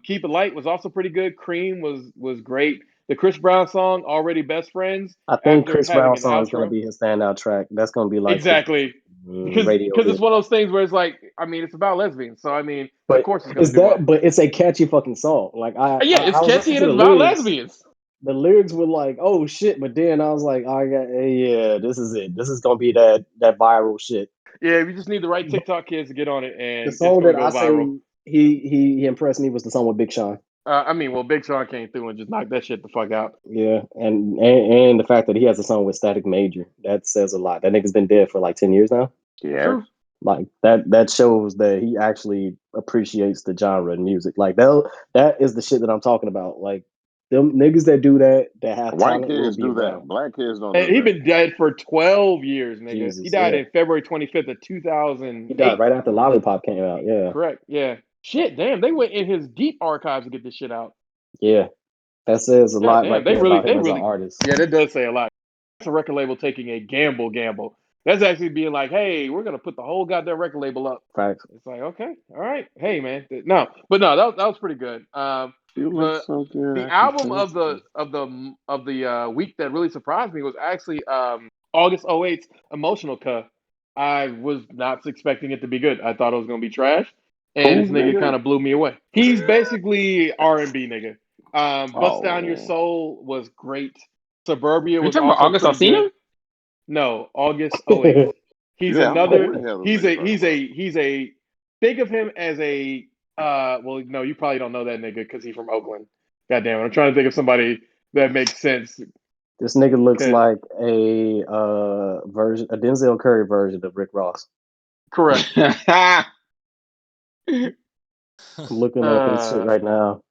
Keep It Light was also pretty good. Cream was great. The Chris Brown song, Already Best Friends, I think after Chris having Brown's an song is gonna outro. be his standout track. That's gonna be like his Exactly. radio Because hit. it's one of those things where it's like, I mean, it's about lesbians, so I mean, of But course it's gonna do well. but it's a catchy fucking song. Like Yeah, it's I was catchy listening and to it's the about lyrics. lesbians. The lyrics were like, oh shit, but then I was like, yeah, this is it. This is gonna be that viral shit. Yeah, we just need the right TikTok kids to get on it, The and it's song gonna that go I say viral. he impressed me was the song with Big Sean. I mean, well, Big Sean came through and just knocked that shit the fuck out. Yeah, and the fact that he has a song with Static Major, that says a lot. That nigga's been dead for like 10 years now. Yeah. True. Like that shows that he actually appreciates the genre and music. Like that is the shit that I'm talking about. Like them niggas that do that have White talent will kids be do that. around. Black kids don't And do he that. been dead for 12 years, nigga. Jesus, He died yeah. in February 25th of He 2008. died right after Lollipop came out. Yeah, Correct. Yeah. Shit, damn. They went in his deep archives to get this shit out. yeah. That says a God lot damn. right They there really, about him as an artist. yeah, that does say a lot. That's a record label taking a gamble. That's actually being like, hey, we're gonna put the whole goddamn record label up. Facts. It's like, okay, all right, hey man, no, that was pretty good. You look The so good. the album of the week that really surprised me was actually August 08's Emotional Cuh. I was not expecting it to be good. I thought it was gonna be trash, and Who's this nigga nigga? kind of blew me away. He's basically R&B nigga. Bust Down Your man. Soul was great. Suburbia You was talking about also August pretty Alsina? good. No, August 08. He's Yeah, I'm like, another. what the hell is this nigga He's a. Think of him as a. Well, no, you probably don't know that nigga because he's from Oakland. God damn it! I'm trying to think of somebody that makes sense. This nigga looks 'Cause- like a Denzel Curry version of Rick Ross. Correct. I'm looking at this shit right now.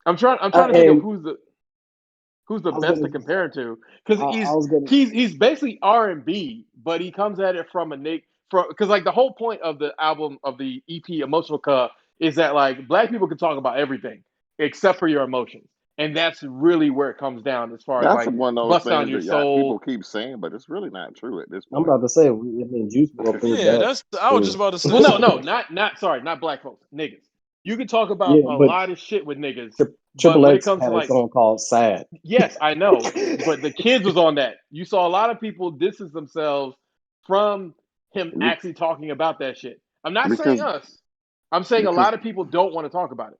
I'm trying to think of and who's the I was best gonna- to compare it to, because I was gonna. he's basically R&B, but he comes at it from because like the whole point of the album of the EP Emotional Cuh is that like black people can talk about everything except for your emotions, and that's really where it comes down as far as That's like one of those bust down things your that soul. people keep saying, but it's really not true at this I'm point. about to say. I mean, Juice WRLD proved Yeah, that. I was just about to say. Well, no, not black folks, niggas. You can talk about Yeah, a but lot of shit with niggas, but Triple when it X comes to had a like song called "Sad." yes, I know, but the kids was on that. You saw a lot of people distance themselves from him actually talking about that shit. I'm not saying us. I'm saying a lot of people don't want to talk about it.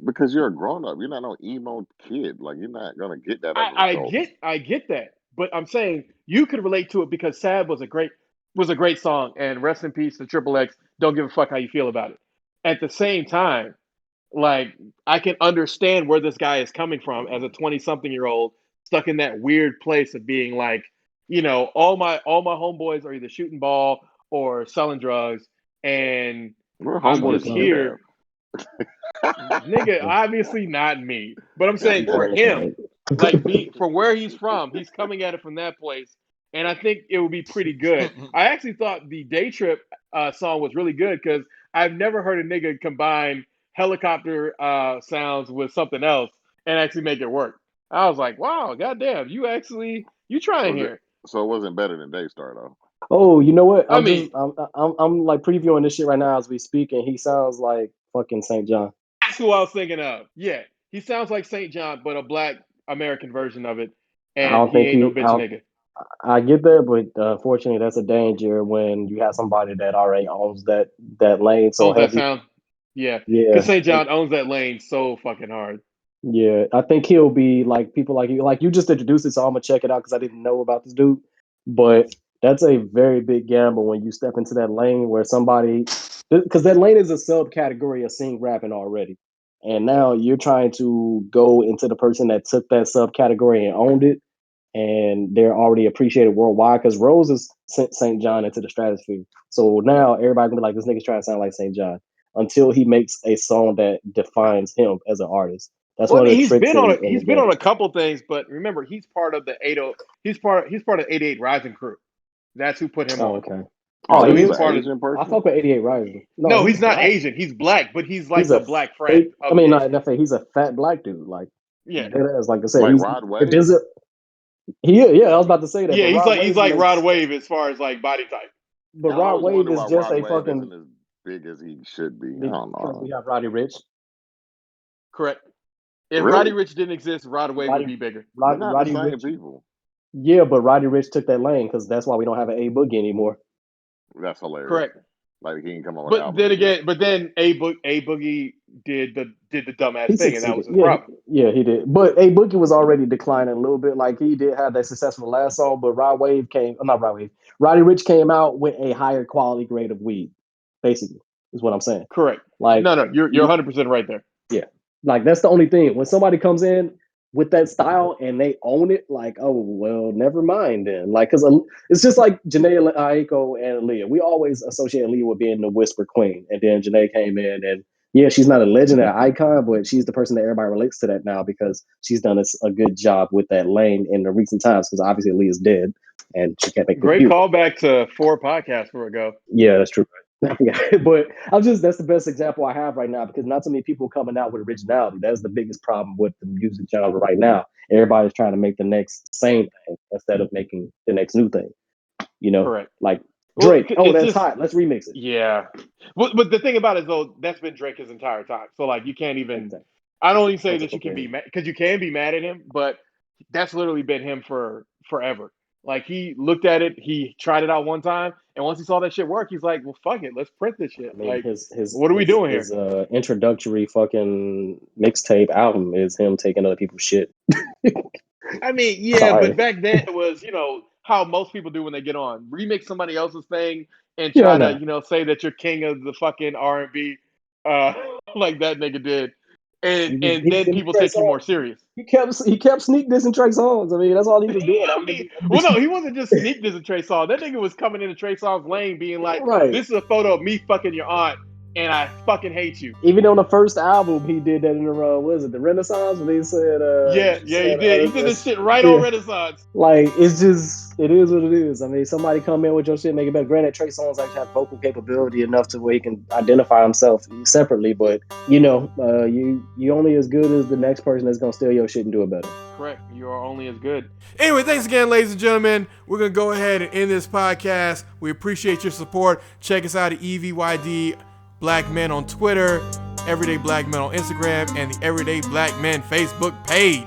Because you're a grown up. You're not no emo kid. Like you're not gonna get that as an adult. I get that, but I'm saying you could relate to it because "Sad" was a great song, and rest in peace to Triple X. Don't give a fuck how you feel about it. At the same time, like I can understand where this guy is coming from as a 20-something-year-old stuck in that weird place of being like, all my homeboys are either shooting ball or selling drugs, and I'm just here. Nigga, obviously not me, but I'm saying for him, like from where he's from, he's coming at it from that place, and I think it would be pretty good. I actually thought the Day Trip song was really good because I've never heard a nigga combine helicopter sounds with something else and actually make it work. I was like, wow, goddamn, you trying here. So it wasn't better than Daystar though. Oh, you know what? I mean, I'm like previewing this shit right now as we speak, and he sounds like fucking St. John. that's who I was thinking of. Yeah, he sounds like St. John, but a black American version of it, and he ain't no bitch nigga. I get that, but unfortunately, that's a danger when you have somebody that already owns that lane so Owns that heavy. sound. Yeah, Yeah, because St. John owns that lane so fucking hard. yeah. I think he'll be like people like you. Like you just introduced it, so I'm gonna check it out because I didn't know about this dude. But that's a very big gamble when you step into that lane where somebody, because that lane is a subcategory of sing rapping already, and now you're trying to go into the person that took that subcategory and owned it, and they're already appreciated worldwide because Rose has sent St. John into the stratosphere. So now everybody can be like, this nigga's trying to sound like St. John until he makes a song that defines him as an artist. That's one of the He's tricks been on in he's the been game. on a couple things, but remember, he's part of the 80. He's part of 88 Rising crew. That's who put him on. Okay. Oh, So he's he's an part Asian of. person. I fuck with 88 Rising. No, he's not black. Asian. He's black, but he's like He's the a black frat. I mean, not that he's a fat black dude. Like, Yeah, like I said, Like he's Rod Wave? Yeah, I was about to say that. yeah. But He's Rod like Wave Rod Wave as far as like body type. But I Rod always Wave wonder is why just Rod a Wave fucking isn't as big as he should be. I don't because we know. have Roddy Rich. Correct. If Really? Roddy Rich didn't exist, Rod Wave would Roddy, be bigger. They're not the Roddy same Rich. people. Yeah, but Roddy Rich took that lane because that's why we don't have an A Boogie anymore. That's hilarious. Correct. Like he can come on with an But album. then and get- again, but then A Boogie did the dumbass He thing, and that succeeded. was his Yeah, problem. he did. But A Boogie was already declining a little bit. Like he did have that successful last song, but Roddy Rich came out with a higher quality grade of weed. Basically, is what I'm saying. Correct. Like No, you're 100% right there. yeah, like that's the only thing. When somebody comes in with that style and they own it, like, oh well, never mind then. Like, cause it's just like Janae Aiko and Aaliyah. We always associate Aaliyah with being the whisper queen, and then Janae came in, and yeah, she's not a legend, an icon, but she's the person that everybody relates to that now because she's done a good job with that lane in the recent times. Because obviously Aaliyah's dead, and she can't make good Great music. callback to 4 podcasts ago. Yeah, that's true. But that's the best example I have right now because not so many people coming out with originality. That's the biggest problem with the music genre right now. Everybody's trying to make the next same thing instead of making the next new thing. You know, Correct. like Well, Drake. Oh, it's that's just- hot. Let's remix it. Yeah. But the thing about it is, though, that's been Drake his entire time. So, like, you can't even. Exactly. I don't even say That's that you can okay. be mad because you can be mad at him, but that's literally been him for forever. Like he looked at it, he tried it out one time, and once he saw that shit work, he's like, "Well, fuck it, let's print this shit." I mean, Like, his what are we doing here? His introductory fucking mixtape album is him taking other people's shit. I mean, yeah, Sorry. but back then it was, how most people do when they get on, remix somebody else's thing and Yeah, I try know. to, say that you're king of the fucking R&B, like that nigga did, and then people take you more serious. He kept sneak dissing Trey Songz. I mean, that's all he was doing. I mean, well, no, he wasn't just sneak dissing Trey Songz. That nigga was coming into Trey Songz lane, being like, Right. "This is a photo of me fucking your aunt, and I fucking hate you." Even on the first album, he did that in the what is it, the Renaissance, when he said, Yeah, he did. He did this shit right on Renaissance. Like, it's just, it is what it is. I mean, somebody come in with your shit, make it better. Granted, Trey Songz actually has vocal capability enough to where he can identify himself separately, but you only as good as the next person that's gonna steal your shit and do it better. Correct. You are only as good. Anyway, thanks again, ladies and gentlemen. We're going to go ahead and end this podcast. We appreciate your support. Check us out at EVYD Black Men on Twitter, Everyday Black Men on Instagram, and the Everyday Black Men Facebook page.